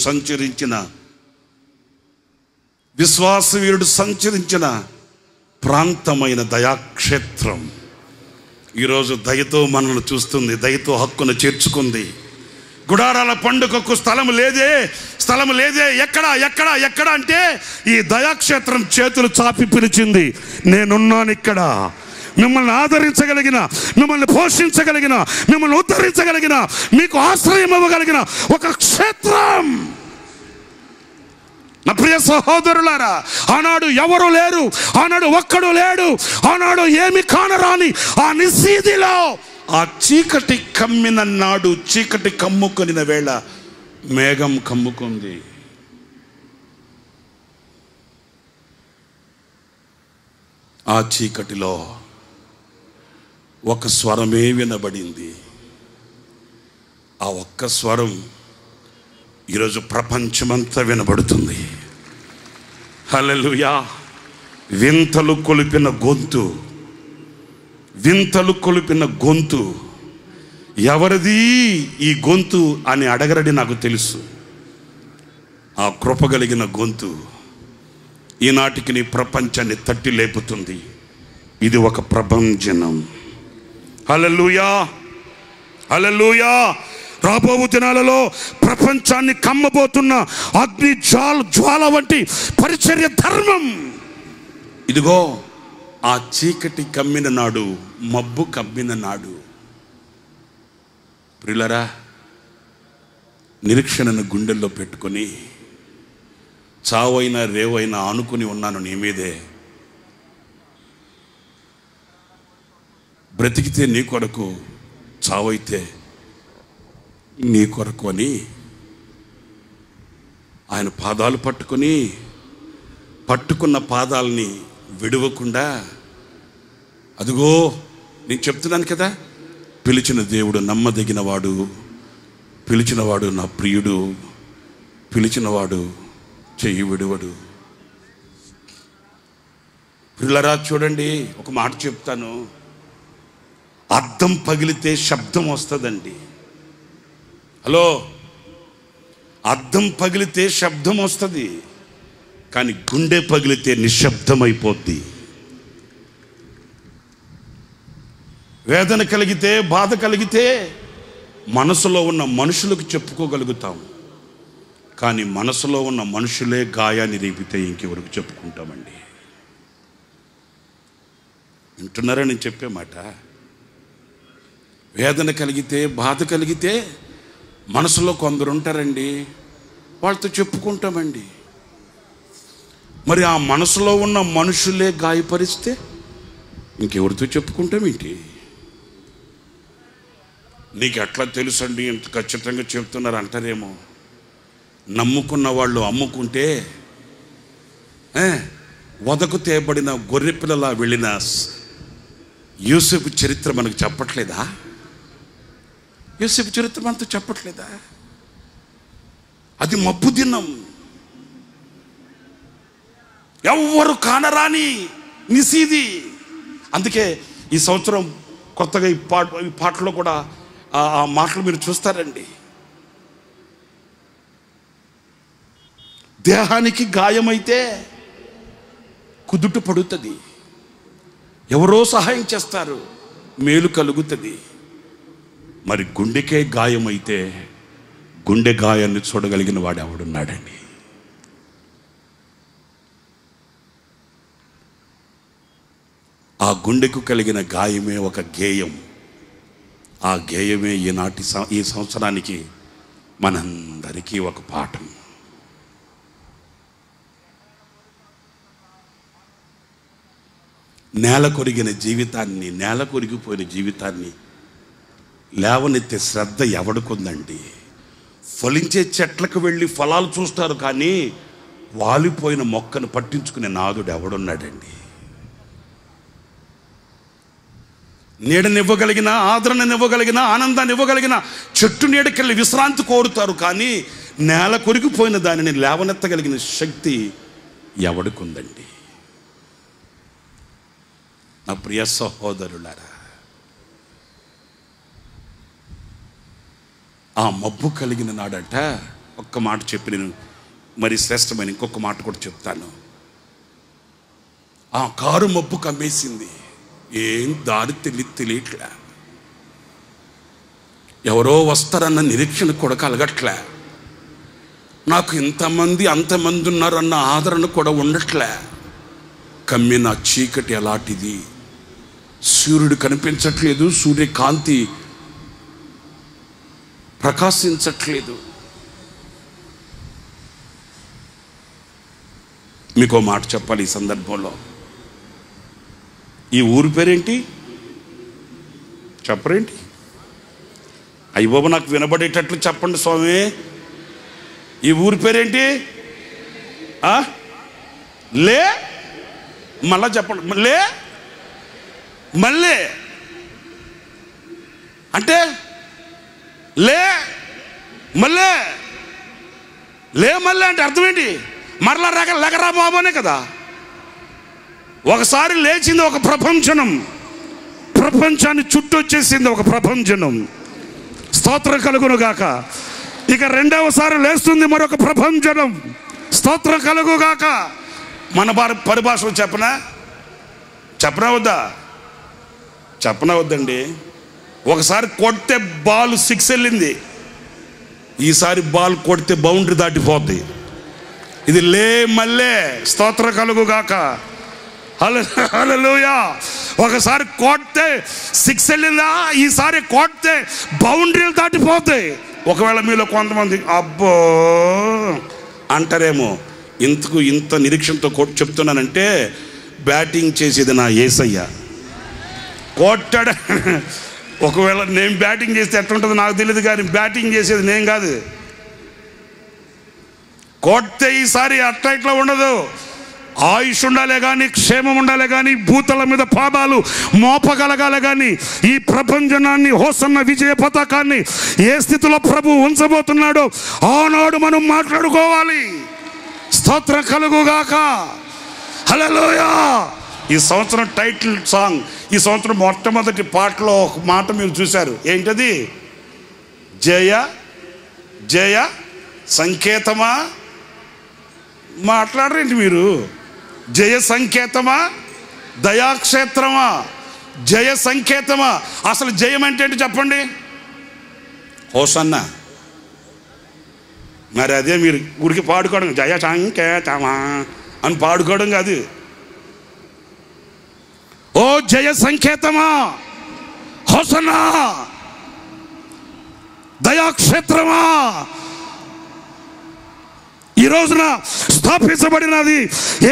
సంచరించిన ప్రాంతమైన దయాక్షేత్రం ఈరోజు దయతో మనల్ని చూస్తుంది, దయతో హక్కును చేర్చుకుంది. గుడారాల పండుగకు స్థలం లేదే ఎక్కడ అంటే ఈ దయాక్షేత్రం చేతులు చాపి పిలిచింది. నేనున్నాను ఇక్కడ, మిమ్మల్ని ఆదరించగలిగిన, మిమ్మల్ని పోషించగలిగిన, మిమ్మల్ని ఉద్ధరించగలిగిన, మీకు ఆశ్రయం ఇవ్వగలిగిన ఒక క్షేత్రం. నా ప్రియ సహోదరులారా, ఆనాడు ఎవరు లేరు, ఆనాడు ఒక్కడు లేడు, ఆనాడు ఏమి కానరాని ఆ నిశీదిలో ఆ చీకటి కమ్మిన నాడు, చీకటి కమ్ముకొనిన వేళ మేఘం కమ్ముకుంది. ఆ చీకటిలో ఒక స్వరమే వినబడింది. ఆ ఒక్క స్వరం ఈరోజు ప్రపంచమంతా వినబడుతుంది. హల్లెలూయా. వింతలు కొలిపిన గొంతు. ఎవరిది ఈ గొంతు అని అడగరడి నాకు తెలుసు. ఆ కృపగలిగిన గొంతు ఈనాటికి నీ ప్రపంచాన్ని తట్టి లేపుతుంది. ఇది ఒక ప్రభంజనం. హల్లెలూయా, హల్లెలూయా. రాబోవు దినాలలో ప్రపంచాన్ని కమ్మబోతున్న అగ్ని జ్వాల వంటి పరిచర్య ధర్మం. ఇదిగో ఆ చీకటి కమ్మిన నాడు, మబ్బు కమ్మిన నాడు. ప్రియులారా, నిరీక్షణను గుండెల్లో పెట్టుకొని చావైనా రేవైనా ఆనుకుని ఉన్నాను నీ మీదే. బ్రతికితే నీ కొరకు, చావైతే నీ కొరకు అని ఆయన పాదాలు పట్టుకున్న పాదాలని విడవకుండా, అదిగో నేను చెప్తున్నాను కదా, పిలిచిన దేవుడు నమ్మదగినవాడు, పిలిచినవాడు నా ప్రియుడు, పిలిచినవాడు చెయ్యి విడువడు. పిల్లరా చూడండి, ఒక మాట చెప్తాను. అద్దం పగిలితే శబ్దం వస్తుందండి. హలో, అద్దం పగిలితే శబ్దం వస్తుంది, కానీ గుండె పగిలితే నిశ్శబ్దమైపోద్ది. వేదన కలిగితే, బాధ కలిగితే మనసులో ఉన్న మనుషులకు చెప్పుకోగలుగుతాం, కానీ మనసులో ఉన్న మనుషులే గాయాన్ని రేపితే ఇంకెవరికి చెప్పుకుంటామండి. వింటున్నారా నేను చెప్పే మాట? వేదన కలిగితే, బాధ కలిగితే మనసులో కొందరు ఉంటారండి, వాళ్ళతో చెప్పుకుంటామండి. మరి ఆ మనసులో ఉన్న మనుషులే గాయపరిస్తే ఇంకెవరితో చెప్పుకుంటామేంటి? నీకు ఎట్లా తెలుసండి ఎంత ఖచ్చితంగా చెప్తున్నారు అంటారేమో. నమ్ముకున్న వాళ్ళు అమ్ముకుంటే వదకు తేబడిన గొర్రెపిల్లలా వెళ్ళిన యోసేపు చరిత్ర మనకు చెప్పట్లేదా? యోసేపు చరిత్ర మనతో చెప్పట్లేదా? అది మబ్బు దినం, ఎవ్వరు కానరాని నిసీది. అందుకే ఈ సంవత్సరం కొత్తగా ఈ పాటలో కూడా ఆ మాటలు మీరు చూస్తారండి. దేహానికి గాయమైతే కుదుట పడుతుంది, ఎవరో సహాయం చేస్తారు, మేలు కలుగుతుంది. మరి గుండెకే గాయమైతే గుండె గాయాన్ని చూడగలిగిన వాడు ఎవడున్నాడండి? ఆ గుండెకు కలిగిన గాయమే ఒక గేయం. ఆ గేయమే ఈ సంవత్సరానికి మనందరికీ ఒక పాఠం. నేల కొరిగిన జీవితాన్ని, నేల కొరిగిపోయిన జీవితాన్ని లేవనెత్తే శ్రద్ధ ఎవడుకుందండి? ఫలించే చెట్లకు వెళ్ళి ఫలాలు చూస్తారు, కానీ వాలిపోయిన మొక్కను పట్టించుకునే నాదుడు ఎవడున్నాడండి? నీడనివ్వగలిగిన, ఆదరణనివ్వగలిగిన, ఆనందాన్ని ఇవ్వగలిగిన చెట్టు నీడకెళ్ళి విశ్రాంతి కోరుతారు, కానీ నేల కొరిగిపోయిన దానిని లేవనెత్తగలిగిన శక్తి ఎవడుకుందండి? నా ప్రియ సహోదరులారా, ఆ మబ్బు కలిగిన నాడంట ఒక్క మాట చెప్పి నేను మరి శ్రేష్టమైన ఇంకొక మాట కూడా చెప్తాను. ఆ కారు మబ్బు కమ్మేసింది, ఏం దారి తెలియట్లే, ఎవరో వస్తారన్న నిరీక్షణ కూడా కలగట్లే, నాకు ఇంతమంది అంతమంది ఉన్నారన్న ఆదరణ కూడా ఉండట్లే. కమ్మిన చీకటి ఎలాంటిది, సూర్యుడు కనిపించట్లేదు, సూర్యకాంతి ప్రకాశించట్లేదు. మీకు మాట చెప్పాలి ఈ సందర్భంలో. ఈ ఊరి పేరేంటి చెప్పరేంటి? అయ్యబాబు నాకు వినబడేటట్లు చెప్పండి స్వామి. ఈ ఊరి పేరేంటి? లే, మళ్ళా చెప్పండి. లే మళ్ళీ అంటే లే మళ్ళీ, లే మళ్ళీ అంటే అర్థం ఏంటి? మరలా లెగరా బాబు అనే కదా. ఒకసారి లేచింది ఒక ప్రపంచనం, ప్రపంచాన్ని చుట్టూ వచ్చేసింది ఒక ప్రపంచనం. స్తోత్రం కలుగును గాక. ఇక రెండవసారి లేస్తుంది మరొక ప్రపంచనం. స్తోత్రం కలుగు గాక. మన పరిభాషలో చెప్పనా వద్దా? చెప్పనా వద్దండి? ఒకసారి కొడితే బాల్ 6 వెళ్ళింది, ఈసారి బాల్ కొడితే బౌండరీ దాటిపోద్ది. ఇది లే మళ్ళీ. స్తోత్రం కలుగు గాక. హల్లెలూయా. ఒకసారి కొడితే 6 వెళ్ళిందా, ఈసారి కొడితే బౌండరీలు దాటిపోతాయి. ఒకవేళ మీలో కొంతమంది అబ్బో అంటారేమో, ఇంత నిరీక్షణతో చెప్తున్నానంటే బ్యాటింగ్ చేసేది నా యేసయ్య. కొట్టాడు. ఒకవేళ నేను బ్యాటింగ్ చేస్తే ఎట్లుంటుందో నాకు తెలియదు, కానీ బ్యాటింగ్ చేసేది నేను కాదు. కొడితే ఈసారి అట్లా ఇట్లా ఉండదు. ఆయుష్ ఉండాలే కానీ, క్షేమం ఉండాలే కానీ, భూతల మీద పాదాలు మోపగలగాలి కానీ, ఈ ప్రపంచనాన్ని హోసన్న విజయ పతాకాన్ని ఏ స్థితిలో ప్రభు ఉంచబోతున్నాడో ఆనాడు మనం మాట్లాడుకోవాలి. స్తోత్రం కలుగుగాక. హల్లెలూయా. ఈ సంవత్సరం టైటిల్ సాంగ్, ఈ సంవత్సరం మొట్టమొదటి పాటలో ఒక మాట మీరు చూశారు. ఏంటది? జయ జయ సంకేతమా. మాట్లాడరేంటి మీరు? జయ సంకేతమా, దయాక్షేత్రమా, జయ సంకేతమా. అసలు జయం అంటే ఏంటి చెప్పండి? హోసన్న. మరి అదే మీరు ఊరికి పాడుకోవడం జయ సంకేతమా అని పాడుకోవడం కాదు. ఓ జయ సంకేతమా, హోసన్నా, దయాక్షేత్రమా. ఈ రోజున స్థాపించబడినది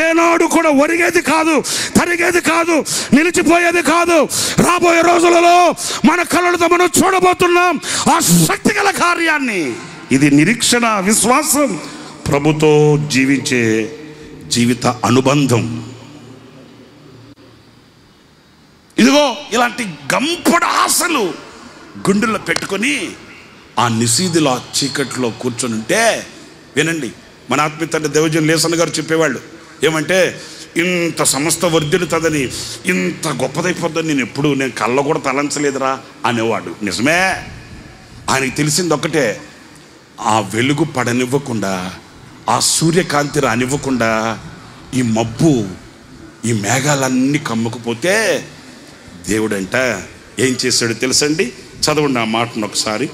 ఏనాడు కూడా ఒరిగేది కాదు, తరిగేది కాదు, నిలిచిపోయేది కాదు. రాబోయే రోజులలో మన కళ్ళతో మనం చూడబోతున్నాం ఆ శక్తి గల కార్యాన్ని. ఇది నిరీక్షణ, విశ్వాసం, ప్రభుతో జీవించే జీవిత అనుబంధం. ఇదిగో ఇలాంటి గంపడ ఆశలు గుండెల్లో పెట్టుకొని ఆ నిశీదిలో ఆ చీకట్లో కూర్చొని ఉంటే, వినండి, మన ఆత్మీయ తండ్రి దేవజన్ లేసన్ గారు చెప్పేవాళ్ళు ఏమంటే, ఇంత సంస్థ వర్ధిల్లుతుందని, ఇంత గొప్పదైపోద్దని నేను కళ్ళ కూడా తలంచలేదురా అనేవాడు. నిజమే, ఆయనకి తెలిసింది ఒక్కటే, ఆ వెలుగు పడనివ్వకుండా, ఆ సూర్యకాంతి రానివ్వకుండా ఈ మబ్బు, ఈ మేఘాలన్నీ కమ్ముకుపోతే దేవుడంట ఏం చేశాడు తెలుసండి? చదవండి ఆ మాటను ఒకసారి.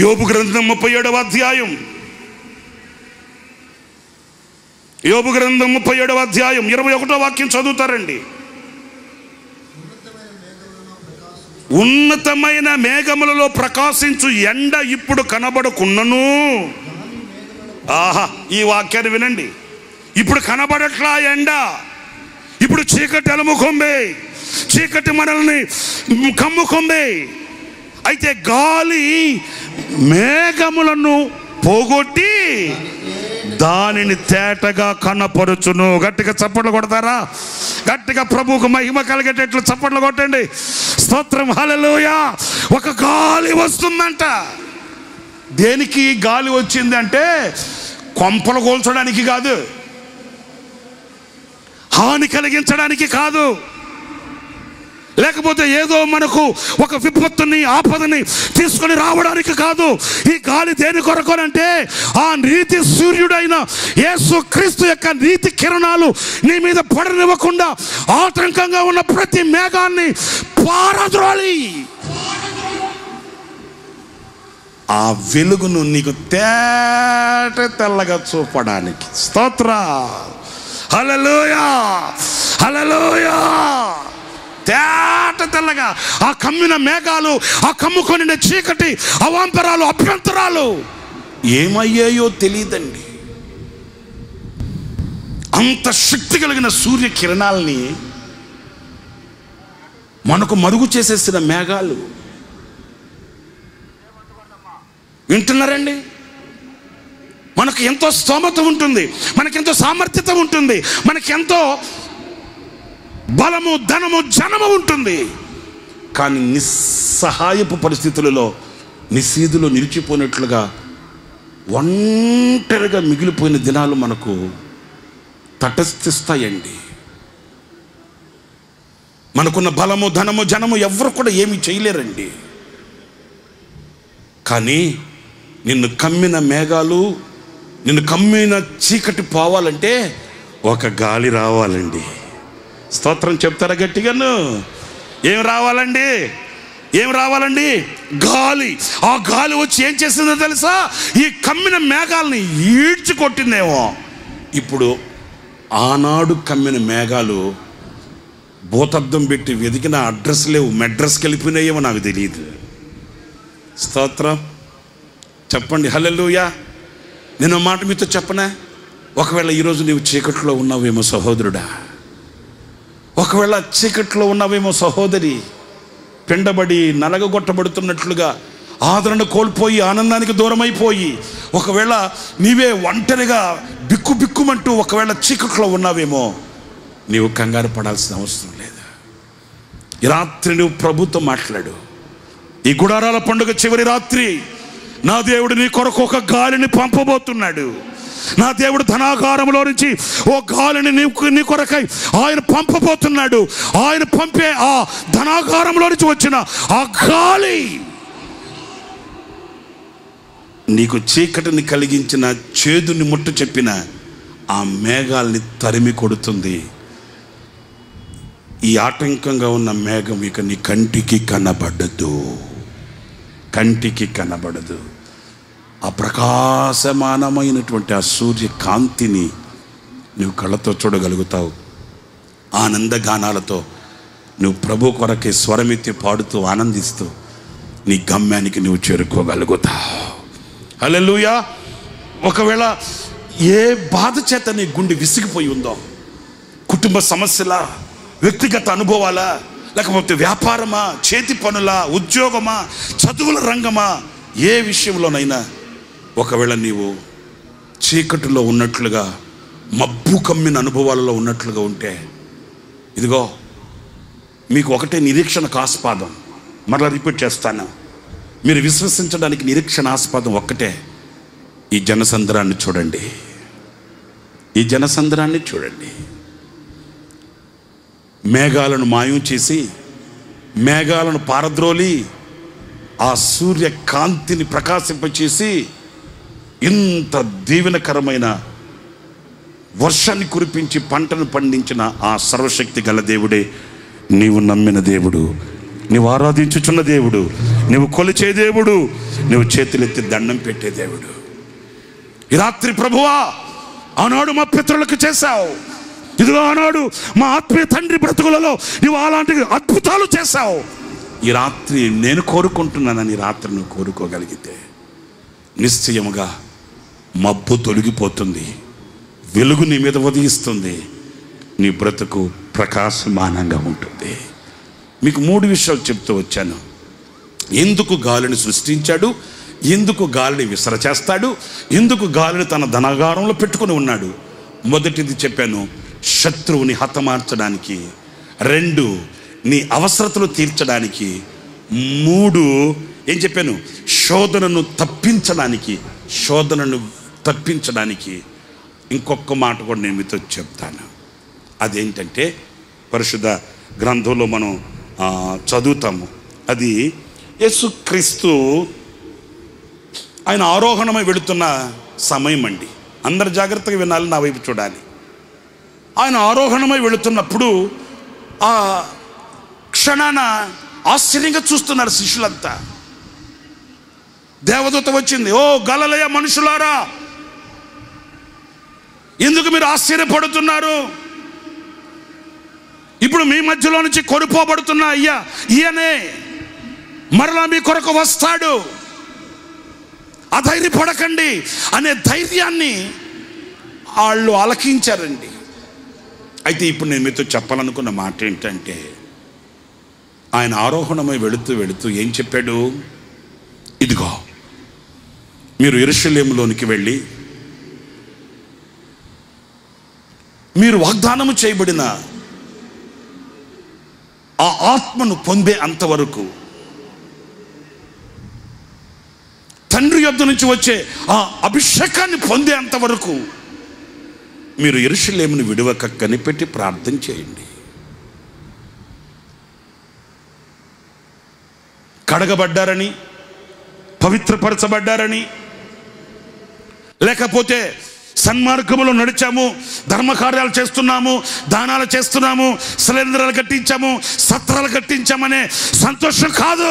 యోబు గ్రంథం 37వ అధ్యాయం, యోబు గ్రంథం 37వ అధ్యాయం 21వ వాక్యం చదువుతారండి. ఉన్నతమైన మేఘములలో ప్రకాశించు ఎండ ఇప్పుడు కనబడకున్నను. ఆహా, ఈ వాక్యాన్ని వినండి. ఇప్పుడు కనబడట్లా ఎండ, ఇప్పుడు చీకటి అలుముకుంది, చీకటి మనల్ని కమ్ముకుంది. అయితే గాలి మేఘములను పోగొట్టి దానిని తేటగా కనపరుచును. గట్టిగా చప్పట్లు కొడతారా? గట్టిగా ప్రభువుకు మహిమ కలిగేటట్లు చప్పట్లు కొట్టండి. స్తోత్రం, హల్లెలూయా. ఒక గాలి వస్తుందంట. దేనికి గాలి వచ్చిందంటే కొంపలు కోల్చడానికి కాదు, హాని కలిగించడానికి కాదు, లేకపోతే ఏదో మనకు ఒక విపత్తుని ఆపదని తీసుకొని రావడానికి కాదు. ఈ గాలి దేని కొరకోనంటే ఆ నీతి సూర్యుడైన యేసు క్రీస్తు యొక్క నీతి కిరణాలు నీ మీద పడనివ్వకుండా ఆటంకంగా ఉన్న ప్రతి మేఘాన్ని పారద్రోలి ఆ వెలుగును నీకు తేట తెల్లగా చూపడానికి. స్తోత్ర, హల్లెలూయా, హల్లెలూయా. తేట తెల్లగా ఆ కమ్మిన మేఘాలు, ఆ కమ్ముకొని చీకటి, అవాంతరాలు, అభ్యంతరాలు ఏమయ్యాయో తెలియదండి. అంత శక్తి కలిగిన సూర్య కిరణాలని మనకు మరుగు చేసేసిన మేఘాలు. వింటున్నారండి? మనకు ఎంతో స్తోమత ఉంటుంది, మనకెంతో సామర్థ్యత ఉంటుంది, మనకెంతో బలము, ధనము, జనము ఉంటుంది. కానీ నిస్సహాయపు పరిస్థితులలో నిశీదులో నిలిచిపోయినట్లుగా ఒంటరిగా మిగిలిపోయిన దినాలు మనకు తటస్థిస్తాయండి. మనకున్న బలము, ధనము, జనము ఎవరు కూడా ఏమీ చేయలేరండి. కానీ నిన్ను కమ్మిన మేఘాలు, నిన్ను కమ్మిన చీకటి పోవాలంటే ఒక గాలి రావాలండి. స్తోత్రం చెప్తారా గట్టిగాను? ఏం రావాలండి? ఏం రావాలండి? గాలి. ఆ గాలి వచ్చి ఏం చేసిందో తెలుసా? ఈ కమ్మిన మేఘాలని ఈడ్చి కొట్టిందేమో. ఇప్పుడు ఆనాడు కమ్మిన మేఘాలు భూతద్దం పెట్టి వెతికిన అడ్రస్ లేవు, మెడ్రస్కి వెళ్ళిపోయినాయేమో నాకు తెలియదు. స్తోత్రం చెప్పండి, హల్లెలూయా. నేను మాట మీతో చెప్పనా? ఒకవేళ ఈరోజు నీవు చీకట్లో ఉన్నావేమో సహోదరుడా, ఒకవేళ చీకట్లో ఉన్నావేమో సహోదరి, పిండబడి నలగగొట్టబడుతున్నట్లుగా ఆదరణ కోల్పోయి ఆనందానికి దూరమైపోయి, ఒకవేళ నీవే ఒంటరిగా బిక్కు బిక్కుమంటూ ఒకవేళ చీకట్లో ఉన్నావేమో, నీవు కంగారు పడాల్సిన అవసరం లేదు. ఈ రాత్రి నువ్వు ప్రభుతో మాట్లాడు. ఈ గుడారాల పండుగ చివరి రాత్రి నా దేవుడు నీ కొరకు ఒక గాలిని పంపబోతున్నాడు. నా దేవుడు ధనాగారంలో నుంచి ఓ గాలిని నీ కొరకై ఆయన పంపబోతున్నాడు. ఆయన పంపే ఆ ధనాగారంలో నుంచి వచ్చిన ఆ గాలి నీకు చీకటిని కలిగించిన, చేదుని ముట్టు చెప్పిన ఆ మేఘాల్ని తరిమి కొడుతుంది. ఈ ఆటంకంగా ఉన్న మేఘం ఇక నీ కంటికి కనబడదు, కంటికి కనబడదు. ఆ ప్రకాశమానమైనటువంటి ఆ సూర్య కాంతిని నువ్వు కళ్ళతో చూడగలుగుతావు. ఆనందగానాలతో నువ్వు ప్రభు కొరకే స్వరమెత్తి పాడుతూ ఆనందిస్తూ నీ గమ్యానికి నువ్వు చేరుకోగలుగుతావు. హల్లెలూయా. ఒకవేళ ఏ బాధ చేత నీ గుండె విసిగిపోయి ఉందో, కుటుంబ సమస్యలా, వ్యక్తిగత అనుభవాలా, లేకపోతే వ్యాపారమా, చేతి పనులా, ఉద్యోగమా, చదువుల రంగమా, ఏ విషయంలోనైనా ఒకవేళ నీవు చీకటిలో ఉన్నట్లుగా మబ్బు కమ్మిన అనుభవాలలో ఉన్నట్లుగా ఉంటే, ఇదిగో మీకు ఒకటే నిరీక్షణకు ఆస్పాదం. మరలా రిపీట్ చేస్తాను, మీరు విశ్వసించడానికి నిరీక్షణ ఆస్పాదం ఒక్కటే. ఈ జనసంద్రాన్ని చూడండి, ఈ జనసంద్రాన్ని చూడండి. మేఘాలను మాయం చేసి, మేఘాలను పారద్రోలి, ఆ సూర్య కాంతిని ప్రకాశింపచేసి ఇంత దీవెనకరమైన వర్షాన్ని కురిపించి పంటను పండించిన ఆ సర్వశక్తి గల దేవుడే నీవు నమ్మిన దేవుడు, నీవు ఆరాధించుచున్న దేవుడు, నీవు కొలిచే దేవుడు, నీవు చేతులెత్తి దండం పెట్టే దేవుడు. ఈ రాత్రి ప్రభువా, ఆనాడు మా పితరులకు చేశావు, ఇదిగో ఆనాడు మా ఆత్మీయ తండ్రి బ్రతుకులలో నీవు అలాంటి అద్భుతాలు చేశావు. ఈ రాత్రి నేను కోరుకుంటున్నానని రాత్రి నువ్వు కోరుకోగలిగితే నిశ్చయముగా మబ్బు తొలగిపోతుంది, వెలుగు నీ మీద ఉదయిస్తుంది, నీ బ్రతుకు ప్రకాశమానంగా ఉంటుంది. మీకు 3 విషయాలు చెప్తూ వచ్చాను. ఎందుకు గాలిని సృష్టించాడు, ఎందుకు గాలిని విసరచేస్తాడు, ఎందుకు గాలిని తన ధనాగారంలో పెట్టుకుని ఉన్నాడు. మొదటిది చెప్పాను, శత్రువుని హతమార్చడానికి. 2, నీ అవసరతలు తీర్చడానికి. 3, ఏం చెప్పాను, శోధనను తప్పించడానికి. ఇంకొక మాట కూడా నేను మీతో చెప్తాను. అదేంటంటే పరిశుద్ధ గ్రంథంలో మనం చదువుతాము. అది యేసుక్రీస్తు ఆయన ఆరోహణమై వెళుతున్న సమయం అండి. అందరు జాగ్రత్తగా వినాలి, నా వైపు చూడాలి. ఆయన ఆరోహణమై వెళుతున్నప్పుడు ఆ క్షణాన ఆశ్చర్యంగా చూస్తున్నారు శిష్యులంతా. దేవదూత వచ్చింది, ఓ గలిలయ మనుషులారా, ఎందుకు మీరు ఆశ్చర్యపడుతున్నారు? ఇప్పుడు మీ మధ్యలో నుంచి కొనుపోబడుతున్న ఈయనే మరలా మీ కొరకు వస్తాడు, అధైర్యపడకండి అనే ధైర్యాన్ని వాళ్ళు ఆలకించారండి. అయితే ఇప్పుడు నేను మీతో చెప్పాలనుకున్న మాట ఏంటంటే, ఆయన ఆరోహణమై వెళుతూ ఏం చెప్పాడు? ఇదిగో మీరు యెరూషలేములోనికి వెళ్ళి మీరు వాగ్దానము చేయబడిన ఆ ఆత్మను పొందే అంతవరకు, తండ్రి యొద్ద నుంచి వచ్చే ఆ అభిషేకాన్ని పొందే అంతవరకు మీరు యెరూషలేమును విడువక కనిపెట్టి ప్రార్థన చేయండి. కడగబడ్డారని, పవిత్రపరచబడ్డారని, లేకపోతే సన్మార్గములో నడిచాము, ధర్మకార్యాలు చేస్తున్నాము, దానాలు చేస్తున్నాము, శిలంధ్రాలు కట్టించాము, సత్రాలు కట్టించామనే సంతోషం కాదు.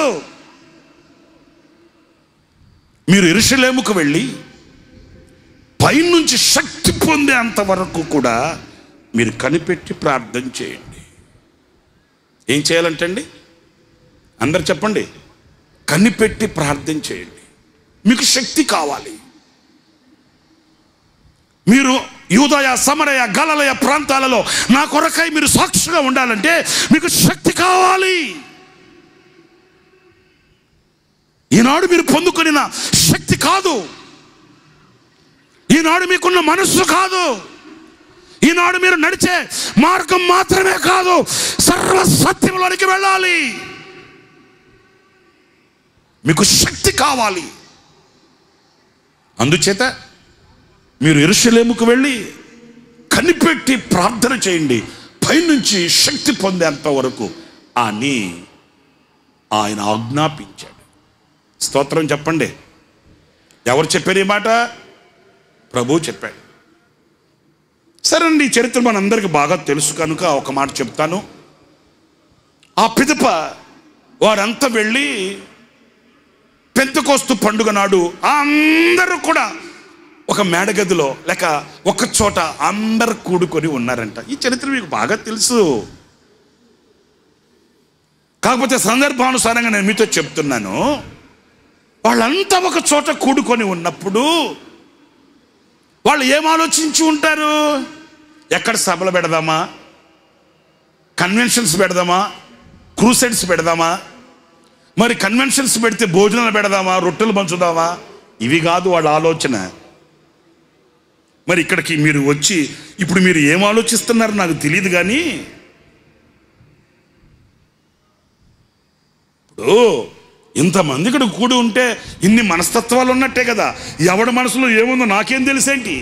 మీరు యెరూషలేముకు వెళ్ళి పైనుంచి శక్తి పొందే అంతవరకు కూడా మీరు కనిపెట్టి ప్రార్థన చేయండి. ఏం చేయాలంటండి? అందరు చెప్పండి. కనిపెట్టి ప్రార్థన చేయండి. మీకు శక్తి కావాలి. మీరు యూదయ, సమరయ, గలిలయ ప్రాంతాలలో నా కొరకై మీరు సాక్షిగా ఉండాలంటే మీకు శక్తి కావాలి. ఈనాడు మీరు పొందుకున్న శక్తి కాదు, ఈనాడు మీకున్న మనస్సు కాదు, ఈనాడు మీరు నడిచే మార్గం మాత్రమే కాదు, సర్వ సత్యంలోనికి వెళ్ళాలి. మీకు శక్తి కావాలి. అందుచేత మీరు యెరూషలేముకు వెళ్ళి కనిపెట్టి ప్రార్థన చేయండి, పైనుంచి శక్తి పొందేంత వరకు అని ఆయన ఆజ్ఞాపించాడు. స్తోత్రం చెప్పండి. ఎవరు చెప్పారు ఈ మాట? ప్రభువు చెప్పాడు. సరేనండి, ఈ చరిత్ర మనందరికీ బాగా తెలుసు కనుక ఒక మాట చెప్తాను. ఆ పిదప వారంతా వెళ్ళి పెంతెకోస్తు పండుగ నాడు అందరూ కూడా ఒక మేడగదిలో లేక ఒక చోట అందరు కూడుకొని ఉన్నారంట. ఈ చరిత్ర మీకు బాగా తెలుసు. కాకపోతే సందర్భానుసారంగా నేను మీతో చెప్తున్నాను. వాళ్ళంతా ఒక చోట కూడుకొని ఉన్నప్పుడు వాళ్ళు ఏం ఆలోచించి ఉంటారు? ఎక్కడ సభలు పెడదామా, కన్వెన్షన్స్ పెడదామా, క్రూసైడ్స్ పెడదామా, మరి కన్వెన్షన్స్ పెడితే భోజనాలు పెడదామా, రొట్టెలు పంచుదామా? ఇవి కాదు వాళ్ళ ఆలోచన. మరి ఇక్కడికి మీరు వచ్చి ఇప్పుడు మీరు ఏం ఆలోచిస్తున్నారు నాకు తెలియదు, కానీ ఇప్పుడు ఇంతమంది ఇక్కడ కూడి ఉంటే ఇన్ని మనస్తత్వాలు ఉన్నట్టే కదా. ఎవడి మనసులో ఏముందో నాకేం తెలుసేంటి?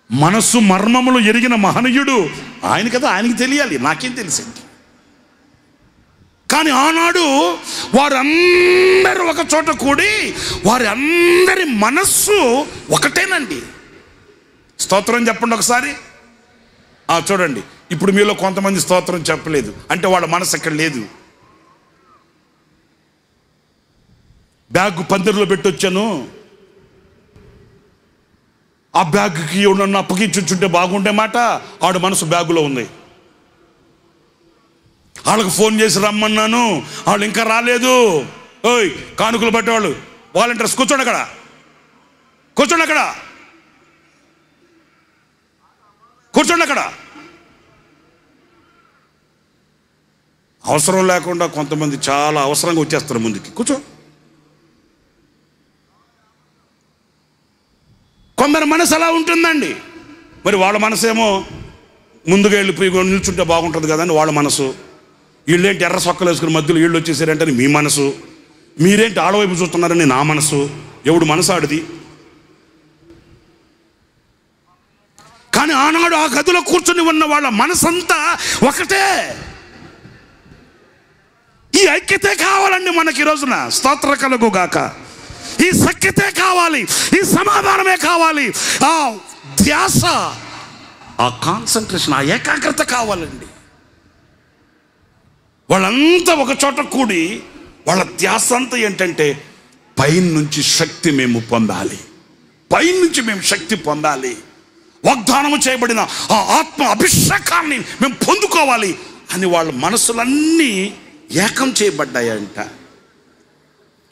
మనస్సు మర్మములు ఎరిగిన మహనీయుడు ఆయన కదా, ఆయనకి తెలియాలి, నాకేం తెలిసేంటి? కానీ ఆనాడు వారందరూ ఒక చోట కూడి వారి అందరి మనస్సు ఒకటేనండి. స్తోత్రం చెప్పండి ఒకసారి. చూడండి, ఇప్పుడు మీలో కొంతమంది స్తోత్రం చెప్పలేదు అంటే వాళ్ళ మనసు ఎక్కడ లేదు. బ్యాగ్ పందిరిలో పెట్టొచ్చాను, ఆ బ్యాగ్కి నన్ను అప్పగించుంటే బాగుండే మాట, ఆవిడ మనసు బ్యాగులో ఉంది. వాళ్ళకి ఫోన్ చేసి రమ్మన్నాను, వాళ్ళు ఇంకా రాలేదు. ఓయ్ కానుకలు పట్టేవాళ్ళు, వాలంటీర్స్ కూర్చోండి అక్కడ, కూర్చోండి అక్కడ, కూర్చోండి అక్కడ. అవసరం లేకుండా కొంతమంది చాలా అవసరంగా వచ్చేస్తారు ముందుకి. కూర్చో. కొందరి మనసు అలా ఉంటుందండి. మరి వాళ్ళ మనసేమో ముందుగా వెళ్ళిపోయి నిల్చుంటే బాగుంటుంది కదా అని వాళ్ళ మనసు. వీళ్ళేంటి ఎర్ర సొక్కలు వేసుకుని మధ్యలో వీళ్ళు వచ్చేసారంటే మీ మనసు. మీరేంటి ఆడవైపు చూస్తున్నారని నా మనసు. ఎవడు మనసు ఆడిది. కానీ ఆనాడు ఆ గదిలో కూర్చొని ఉన్న వాళ్ళ మనసంతా ఒకటే. ఈ ఐక్యతే కావాలండి మనకి ఈ రోజున. స్తోత్ర కలుగుగాక. ఈ సఖ్యతే కావాలి, ఈ సమాధానమే కావాలి, ఆ ధ్యాస, ఆ కాన్సన్ట్రేషన్, ఆ ఏకాగ్రత కావాలండి. వాళ్ళంతా ఒక చోట కూడి వాళ్ళ ధ్యాస అంతా ఏంటంటే పైన నుంచి శక్తి మేము పొందాలి, పైన నుంచి మేము శక్తి పొందాలి, వాగ్దానము చేయబడిన ఆ ఆత్మ అభిషేకాన్ని మేము పొందుకోవాలి అని వాళ్ళ మనసులన్నీ ఏకం చేయబడ్డాయంట.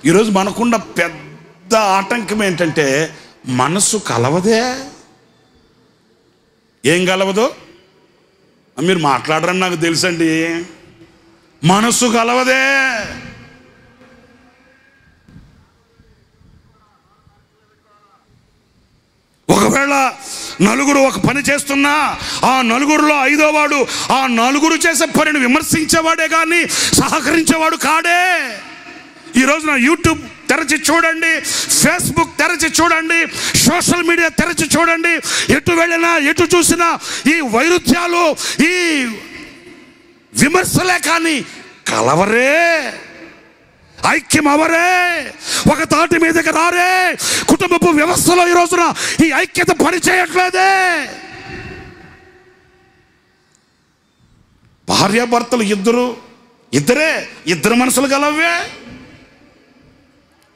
ఈరోజు మనకున్న పెద్ద ఆటంకం ఏంటంటే మనసు కలవదే. ఏం కలవదు? మీరు మాట్లాడరని నాకు తెలుసండి. మనసు కలవదే. ఒకవేళ నలుగురు ఒక పని చేస్తున్నా ఆ నలుగురులో ఐదో వాడు ఆ నలుగురు చేసే పనిని విమర్శించేవాడే కానీ సహకరించేవాడు కాడే. ఈ రోజున యూట్యూబ్ తెరచి చూడండి, ఫేస్బుక్ తెరచి చూడండి, సోషల్ మీడియా తెరచి చూడండి, ఎటు వెళ్ళినా ఎటు చూసినా ఈ వైరుధ్యాలు, ఈ విమర్శలే కానీ కలవరే, ఐక్యం అవరే, ఒక తాటి మీదకి రారే. కుటుంబపు వ్యవస్థలో ఈ రోజున ఈ ఐక్యత పనిచేయట్లేదే. భార్యాభర్తలు ఇద్దరు మనసులు గలవే.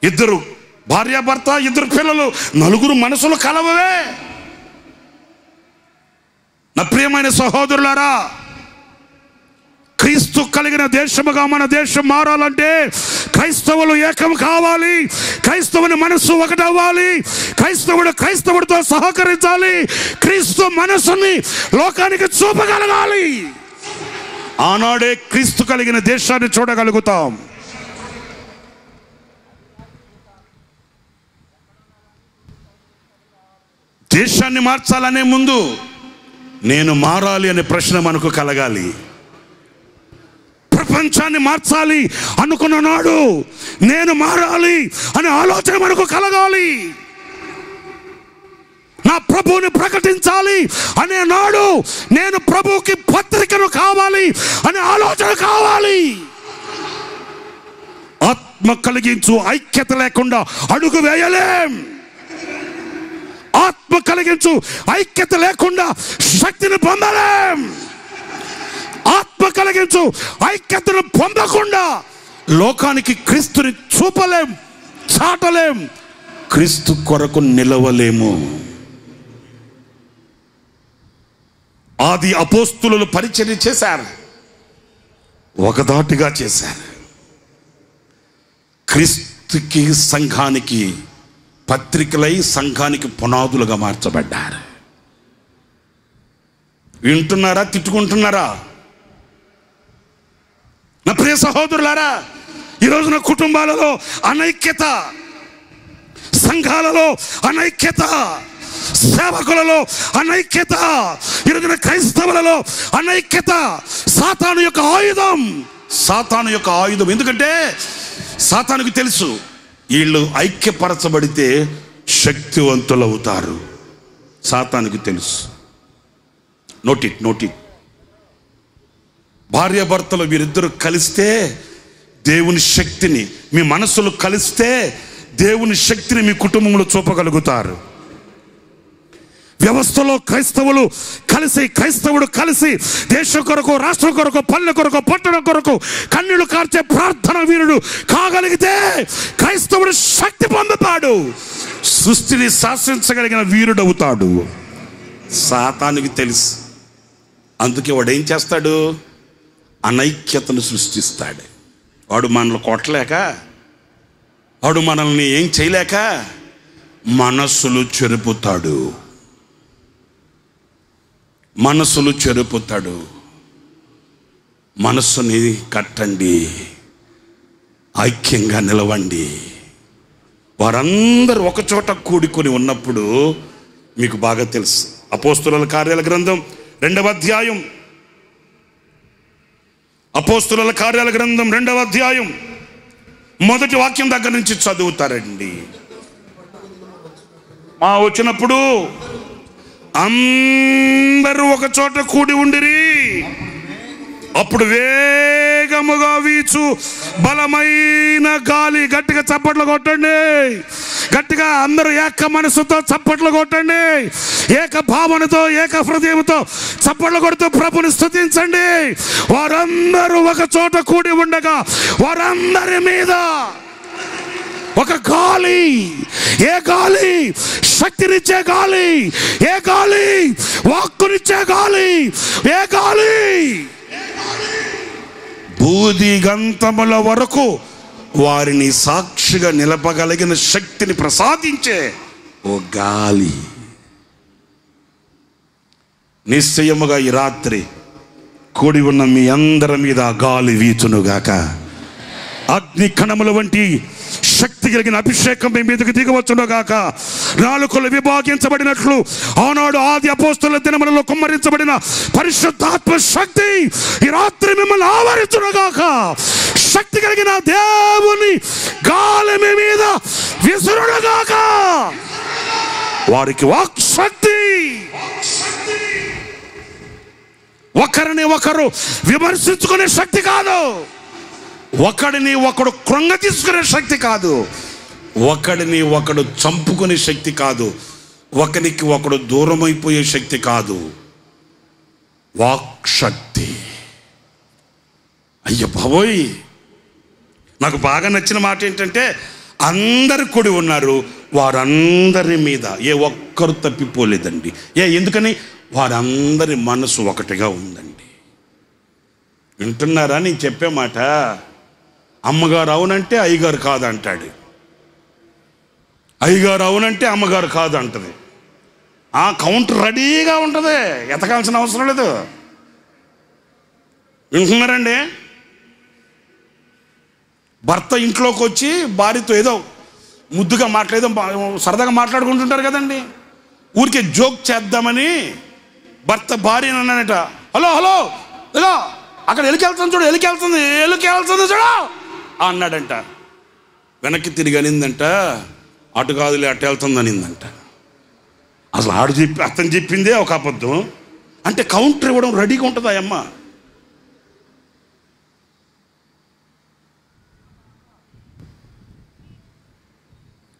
ఇద్దరు భార్యాభర్త, ఇద్దరు పిల్లలు, నలుగురు మనసులు కలవవే. నా ప్రియమైన సహోదరులారా, క్రీస్తు కలిగిన దేశముగా మన దేశం మారాలంటే క్రైస్తవులు ఏకం కావాలి, క్రైస్తవుని మనస్సు ఒకటవ్వాలి, క్రైస్తవుడితో సహకరించాలి, క్రీస్తు మనస్సుని లోకానికి చూపగలగాలి. ఆనాడే క్రీస్తు కలిగిన దేశాన్ని చూడగలుగుతాం. దేశాన్ని మార్చాలనే ముందు నేను మారాలి అనే ప్రశ్న మనకు కలగాలి. ప్రపంచాన్ని మార్చాలి అనుకున్న నాడు నేను మారాలి అనే ఆలోచన మనకు కలగాలి. నా ప్రభువుని ప్రకటించాలి అనే నాడు నేను ప్రభువుకి పత్రికను కావాలి అనే ఆలోచన కావాలి. ఆత్మ కలిగించు ఐక్యత లేకుండా అడుగు వేయలేం. ఆత్మ కలిగించు ఐక్యత లేకుండా శక్తిని పొందలేం. ఆత్మ కలిగించు ఐక్యతను పొందకుండా లోకానికి క్రీస్తుని చూపలేం, చాటలేం, క్రీస్తు కొరకు నిలవలేము. ఆది అపోస్తులు పరిచర్య చేశారు, ఒకదాటిగా చేశారు. క్రీస్తుకి సంఘానికి పత్రికలై సంఘానికి పునాదులుగా మార్చబడ్డారు. వింటున్నారా? తిట్టుకుంటున్నారా? నా ప్రియ సహోదరులారా, ఈరోజున కుటుంబాలలో అనైక్యత, సంఘాలలో అనైక్యత, సేవకులలో అనైక్యత, ఈరోజున క్రైస్తవులలో అనైక్యత సాతాను యొక్క ఆయుధం. సాతాను యొక్క ఆయుధం. ఎందుకంటే సాతానుకు తెలుసు వీళ్ళు ఐక్యపరచబడితే శక్తివంతులు అవుతారు. సాతానుకు తెలుసు. నోటి భార్యాభర్తలు వీరిద్దరూ కలిస్తే దేవుని శక్తిని, మీ మనసులు కలిస్తే దేవుని శక్తిని మీ కుటుంబంలో చూపగలుగుతారు. వ్యవస్థలో క్రైస్తవుడు కలిసి దేశం కొరకు, రాష్ట్రం కొరకు, పల్లె కొరకు, పట్టణం కొరకు కన్నీళ్లు కార్చే ప్రార్థన వీరుడు కాగలిగితే క్రైస్తవుడు శక్తి పొందుతాడు, సృష్టిని శాసించగలిగిన వీరుడవుతాడు. సాతానికి తెలుసు. అందుకే వాడు ఏం చేస్తాడు? అనైక్యతను సృష్టిస్తాడు. వాడు మనల్ని కొట్టలేక, వాడు మనల్ని ఏం చేయలేక మనస్సులు చెరుపుతాడు. మనస్సుని కట్టండి, ఐక్యంగా నిలవండి. వారందరూ ఒకచోట కూడుకొని ఉన్నప్పుడు మీకు బాగా తెలుసు. అపోస్తుల కార్యాల గ్రంథం 2వ అధ్యాయం, అపోస్తుల కార్యాల గ్రంథం 2వ అధ్యాయం మొదటి వాక్యం దగ్గర నుంచి చదువుతారండి. వచ్చినప్పుడు అందరూ ఒక చోట కూడి ఉండిరి. అప్పుడు వేగముగా వీచు బలమైన గాలి. గట్టిగా చప్పట్లు కొట్టండి. గట్టిగా అందరూ ఏక మనసుతో చప్పట్లు కొట్టండి. ఏక భావనతో, ఏక హృదయంతో చప్పట్లు కొడుతూ ప్రభుని స్తుతించండి. వారందరూ ఒక చోట కూడి ఉండగా వారందరి మీద ఒక గాలి. ఏ గాలి? శక్తినిచ్చే గాలి. ఏ గాలి? వాక్కునిచ్చే గాలి. ఏ గాలి? బూది గంతముల వరకు వారిని సాక్షిగా నిలపగలిగిన శక్తిని ప్రసాదించే ఓ గాలి. నిశ్చయముగా ఈ రాత్రి కూడి ఉన్న మీ అందరి మీద గాలి వీచునుగాక. అగ్ని కణముల వంటి శక్తి కలిగిన అభిషేకం మీ మీదకి దిగవచ్చునుగాక. నాలుకలు విభాగించబడినట్లు ఆనాడు ఆది అపోస్తుల దినములలో కుమ్మరించబడిన పరిశుద్ధాత్మ శక్తి ఈ రాత్రి మిమ్మల్ని ఆవరించునుగాక. శక్తి కలిగిన దేవుని గాలి మీ మీద విసురునుగాక. వారికి వాక్ శక్తి, ఒకరిని ఒకరు విమర్శించుకునే శక్తి కాదు, ఒకడిని ఒకడు కృంగ తీసుకునే శక్తి కాదు, ఒకడిని ఒకడు చంపుకునే శక్తి కాదు, ఒకరికి ఒకడు దూరమైపోయే శక్తి కాదు. వాక్ శక్తి. అయ్య బాబోయ్, నాకు బాగా నచ్చిన మాట ఏంటంటే అందరు కూడి ఉన్నారు, వారందరి మీద ఏ ఒక్కరు తప్పిపోలేదండి. ఎందుకని? వారందరి మనసు ఒకటిగా ఉందండి. వింటున్నారా నేను చెప్పే మాట? అమ్మగారు అవునంటే అయ్యగారు కాదంటాడు, అయ్యగారు అవునంటే అమ్మగారు కాదంటది. ఆ కౌంటర్ రెడీగా ఉంటుంది, ఎతకాల్సిన అవసరం లేదు. వింటున్నారండి? భర్త ఇంట్లోకి వచ్చి భార్యతో ఏదో ముద్దుగా సరదాగా మాట్లాడుకుంటుంటారు కదండి. ఊరికే జోక్ చేద్దామని భర్త భార్యను అన్నానట, హలో హలో ఏదో అక్కడ ఎలికెళ్తుంది చూడు, ఎలికెళ్తుంది చూడు అన్నాడంట. వెనక్కి తిరిగి అనిందంట, అటు కాదులే అటు వెళ్తుంది అనిందంట. అసలు అతను చెప్పిందే ఒక అబద్ధం అంటే కౌంటర్ ఇవ్వడం రెడీగా ఉంటుంది ఆ అమ్మ.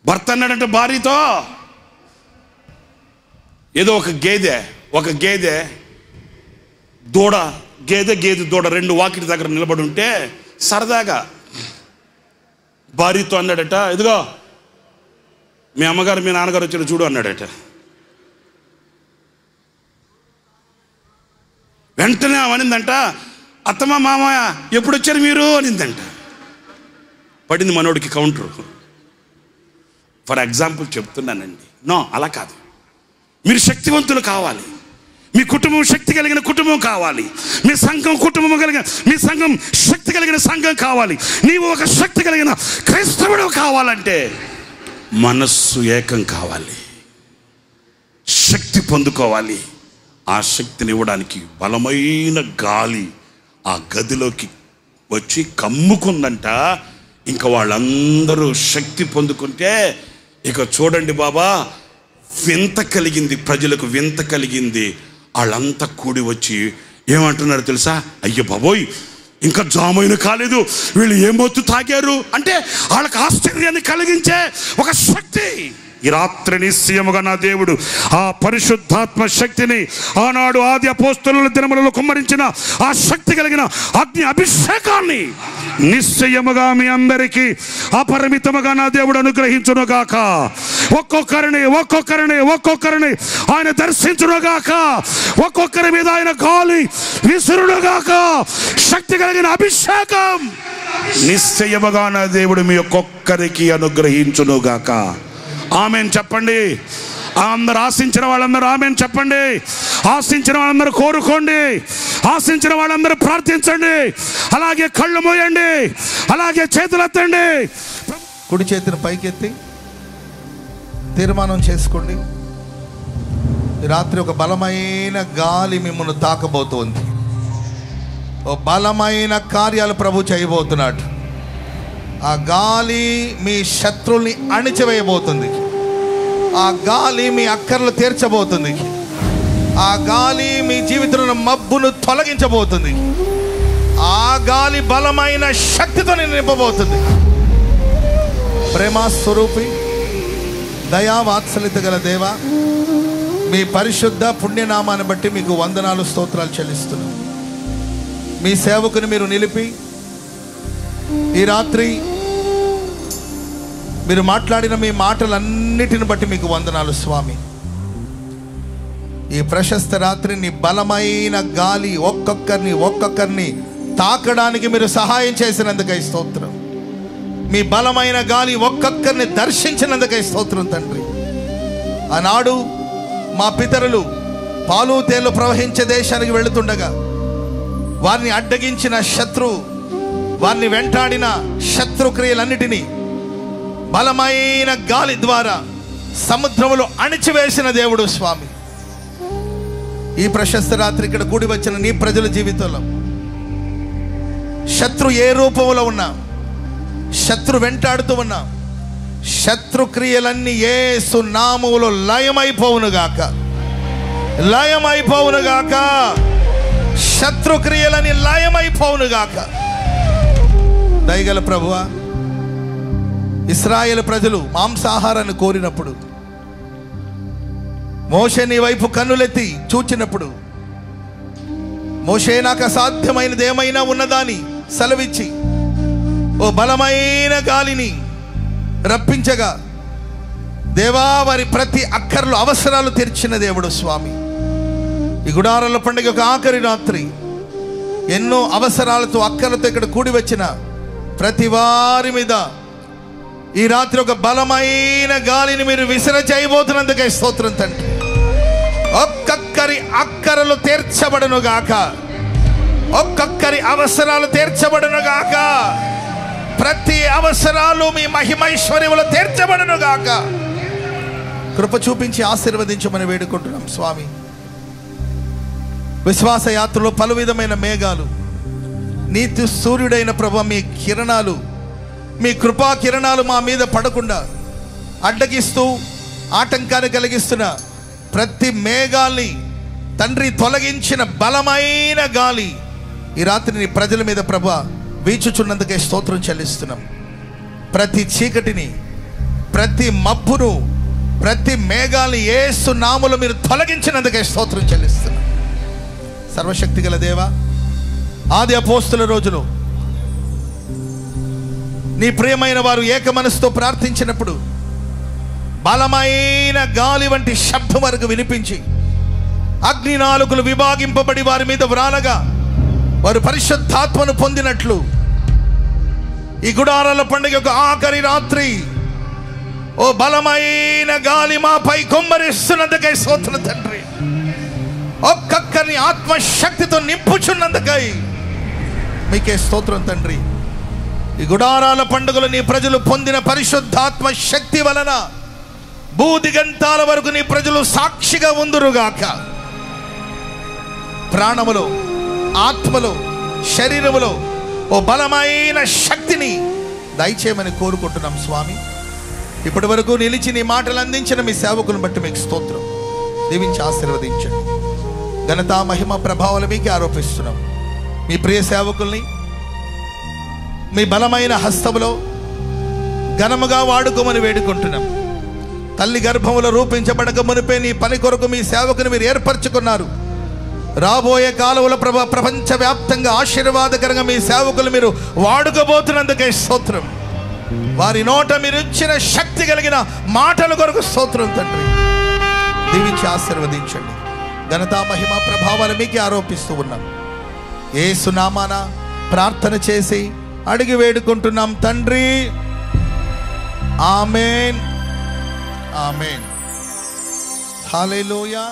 భర్త అన్నాడంటే భార్యతో, ఏదో ఒక గేదె దూడ, గేదె దూడ రెండు వాకిటి దగ్గర నిలబడి ఉంటే సరదాగా భార్యతో అన్నాడట, ఇదిగో మీ అమ్మగారు మీ నాన్నగారు వచ్చారు చూడు అన్నాడట. వెంటనే అనిందంట, అత్తమ్మ మామయ్య ఎప్పుడు వచ్చారు మీరు అనిందంట. పడింది మనోడికి కౌంటర్. ఫర్ ఎగ్జాంపుల్ చెప్తున్నానండి. నో, అలా కాదు. మీరు శక్తివంతులు కావాలి, మీ కుటుంబం శక్తి కలిగిన కుటుంబం కావాలి, మీ సంఘం మీ సంఘం శక్తి కలిగిన సంఘం కావాలి, నీవు ఒక శక్తి కలిగిన క్రైస్తవుడు కావాలంటే మనస్సు ఏకం కావాలి, శక్తి పొందుకోవాలి. ఆ శక్తిని ఇవ్వడానికి బలమైన గాలి ఆ గదిలోకి వచ్చి కమ్ముకుందంట. ఇంకా వాళ్ళందరూ శక్తి పొందుకుంటే ఇక చూడండి బాబా, వింత కలిగింది, ప్రజలకు వింత కలిగింది. వాళ్ళంతా కూడి వచ్చి ఏమంటున్నారు తెలుసా? అయ్యో బాబోయ్, ఇంకా జామైన కాలేదు, వీళ్ళు ఏమొత్తు తాగారు అంటే వాళ్ళకి ఆశ్చర్యాన్ని కలిగించే ఒక శక్తి. ఈ రాత్రి నిశ్చయముగా నా దేవుడు ఆ పరిశుద్ధాత్మ శక్తిని ఆనాడు ఆది అపోస్తలుల దినములలో కుమ్మరించిన ఆ శక్తి కలిగిన అగ్ని అభిషేకాన్ని నిశ్చయముగా మీ అందరికీ అపరిమితముగా నా దేవుడు అనుగ్రహించునుగాక. ఒక్కొక్కరిని ఆయన దర్శించునుగాక. ఒక్కొక్కరి మీద ఆయన గాలి విసురునుగాక. శక్తి కలిగిన అభిషేకం నిశ్చయముగా నా దేవుడు మీ ఒక్కొక్కరికి అనుగ్రహించునుగాక. ఆమేన్ చెప్పండి. అందరు ఆశించిన వాళ్ళందరూ ఆమేన్ చెప్పండి. ఆశించిన వాళ్ళందరూ కోరుకోండి. ఆశించిన వాళ్ళందరూ ప్రార్థించండి. అలాగే కళ్ళు మూయండి, అలాగే చేతులెత్తండి. కుడి చేతిని పైకెత్తి తీర్మానం చేసుకోండి. ఈ రాత్రి ఒక బలమైన గాలి మిమ్మల్ని తాకబోతోంది. ఓ బలమైన కార్యాలు ప్రభు చేయబోతున్నాడు. ఆ గాలి మీ శత్రుల్ని అణిచివేయబోతుంది. ఆ గాలి మీ అక్కర్లు తీర్చబోతుంది. ఆ గాలి మీ జీవితంలో మబ్బును తొలగించబోతుంది. ఆ గాలి బలమైన శక్తితో నింపబోతుంది. ప్రేమ స్వరూపి, దయా వాత్సల్యత గల దేవా, మీ పరిశుద్ధ పుణ్యనామాన్ని బట్టి మీకు వందనాలు స్తోత్రాలు చెల్లిస్తున్నాను. మీ సేవకుని మీరు నిలిపి ఈ రాత్రి మీరు మాట్లాడిన మీ మాటలన్నిటిని బట్టి మీకు వందనాలు స్వామి. ఈ ప్రశస్త రాత్రి నీ బలమైన గాలి ఒక్కొక్కరిని తాకడానికి మీరు సహాయం చేసినందుకై స్తోత్రం. మీ బలమైన గాలి ఒక్కొక్కరిని దర్శించినందుకై స్తోత్రం తండ్రి. ఆనాడు మా పితరులు పాలు తేళ్లు ప్రవహించే దేశానికి వెళుతుండగా వారిని అడ్డగించిన శత్రువు, వారిని వెంటాడిన శత్రుక్రియలన్నిటినీ బలమైన గాలి ద్వారా సముద్రములో అణిచివేసిన దేవుడు స్వామి. ఈ ప్రశస్త రాత్రి ఇక్కడ కూడి వచ్చిన నీ ప్రజల జీవితంలో శత్రు ఏ రూపంలో ఉన్నా, శత్రు వెంటాడుతూ ఉన్నా, శత్రుక్రియలన్నీ యేసు నామములో లయమైపోవునుగాక. శత్రుక్రియలని లయమైపోవునుగాక. దయగల ప్రభువా, ఇశ్రాయేలు ప్రజలు మాంసాహారాన్ని కోరినప్పుడు మోషే నీ వైపు కన్నులెత్తి చూచినప్పుడు మోషే నాకు అసాధ్యమైనది ఏమైనా ఉన్నదాని సెలవిచ్చి ఓ బలమైన గాలిని రప్పించగా దేవా వారి ప్రతి అక్కర్లు అవసరాలు తీర్చిన దేవుడు స్వామి. ఈ గుడారాల పండుగ ఒక ఆఖరి రాత్రి ఎన్నో అవసరాలతో అక్కర్లతో ఇక్కడ కూడి వచ్చిన ప్రతి వారి మీద ఈ రాత్రి ఒక బలమైన గాలిని మీరు విసిర చేయబోతున్నందుకే స్తోత్రం తండ్రి. ఒక్కొక్కరి అక్కరలు తీర్చబడును గాక. ఒక్కొక్కరి అవసరాలు తీర్చబడును గాక. ప్రతి అవసరాలు మీ మహిమైశ్వర్యములు తీర్చబడును గాక. కృప చూపించి ఆశీర్వదించమని వేడుకుంటున్నాం స్వామి. విశ్వాస యాత్రలో పలు విధమైన మేఘాలు, నీతి సూర్యుడైన ప్రభు మీ కిరణాలు, మీ కృపా కిరణాలు మా మీద పడకుండా అడ్డగిస్తూ ఆటంకాన్ని కలిగిస్తున్న ప్రతి మేఘాల్ని తండ్రి తొలగించిన బలమైన గాలి ఈ రాత్రి నీ ప్రజల మీద ప్రభు వీచుచున్నందుకే స్తోత్రం చెల్లిస్తున్నాం. ప్రతి చీకటిని, ప్రతి మబ్బును, ప్రతి మేఘాల్ని యేసు నామములో మీరు తొలగించినందుకే స్తోత్రం చెల్లిస్తున్నాం. సర్వశక్తి గల దేవా, ఆది అపోస్తుల రోజులో నీ ప్రియమైన వారు ఏక మనసుతో ప్రార్థించినప్పుడు బలమైన గాలి వంటి శబ్దం వరకు వినిపించి అగ్ని నాలుకలు విభాగింపబడి వారి మీద వ్రాలగా వారు పరిశుద్ధాత్మను పొందినట్లు ఈ గుడారాల పండుగ యొక్క ఆఖరి రాత్రి ఓ బలమైన గాలి మాపై కుమ్మరిస్తున్నందుకై స్తోత్రం తండ్రి. ఒక్కొక్కరిని ఆత్మశక్తితో నింపుచున్నందుకై మీకే స్తోత్రం తండ్రి. ఈ గుడారాల పండుగలు నీ ప్రజలు పొందిన పరిశుద్ధాత్మ శక్తి వలన భూదిగంతాల వరకు నీ ప్రజలు సాక్షిగా ఉందురుగాక. ప్రాణములో, ఆత్మలో, శరీరములో ఓ బలమైన శక్తిని దయచేయమని కోరుకుంటున్నాం స్వామి. ఇప్పటి వరకు నిలిచి నీ మాటలు అందించిన మీ సేవకులను బట్టి మీకు స్తోత్రం. దీవించి ఆశీర్వదించండి. ఘనత, మహిమ, ప్రభావాలు మీకు ఆరోపిస్తున్నాం. మీ ప్రియ సేవకుల్ని మీ బలమైన హస్తములో ఘనముగా వాడుకోమని వేడుకుంటున్నాం. తల్లి గర్భములో రూపించబడక మునిపే నీ పని కొరకు మీ సేవకుని మీరు ఏర్పరచుకున్నారు. రాబోయే కాలంలో ప్రపంచవ్యాప్తంగా ఆశీర్వాదకరంగా మీ సేవకులు మీరు వాడుకోబోతున్నందుకే స్తోత్రం. వారి నోట మీరు ఇచ్చిన శక్తి కలిగిన మాటల కొరకు స్తోత్రం తండ్రి. దీవించి ఆశీర్వదించండి. ఘనత, మహిమ, ప్రభావాలు మీకే ఆరోపిస్తూ ఉన్నాం. యేసు నామాన ప్రార్థన చేసి అడిగి వేడుకుంటున్నాం తండ్రి. ఆమేన్, ఆమేన్. హల్లెలూయా.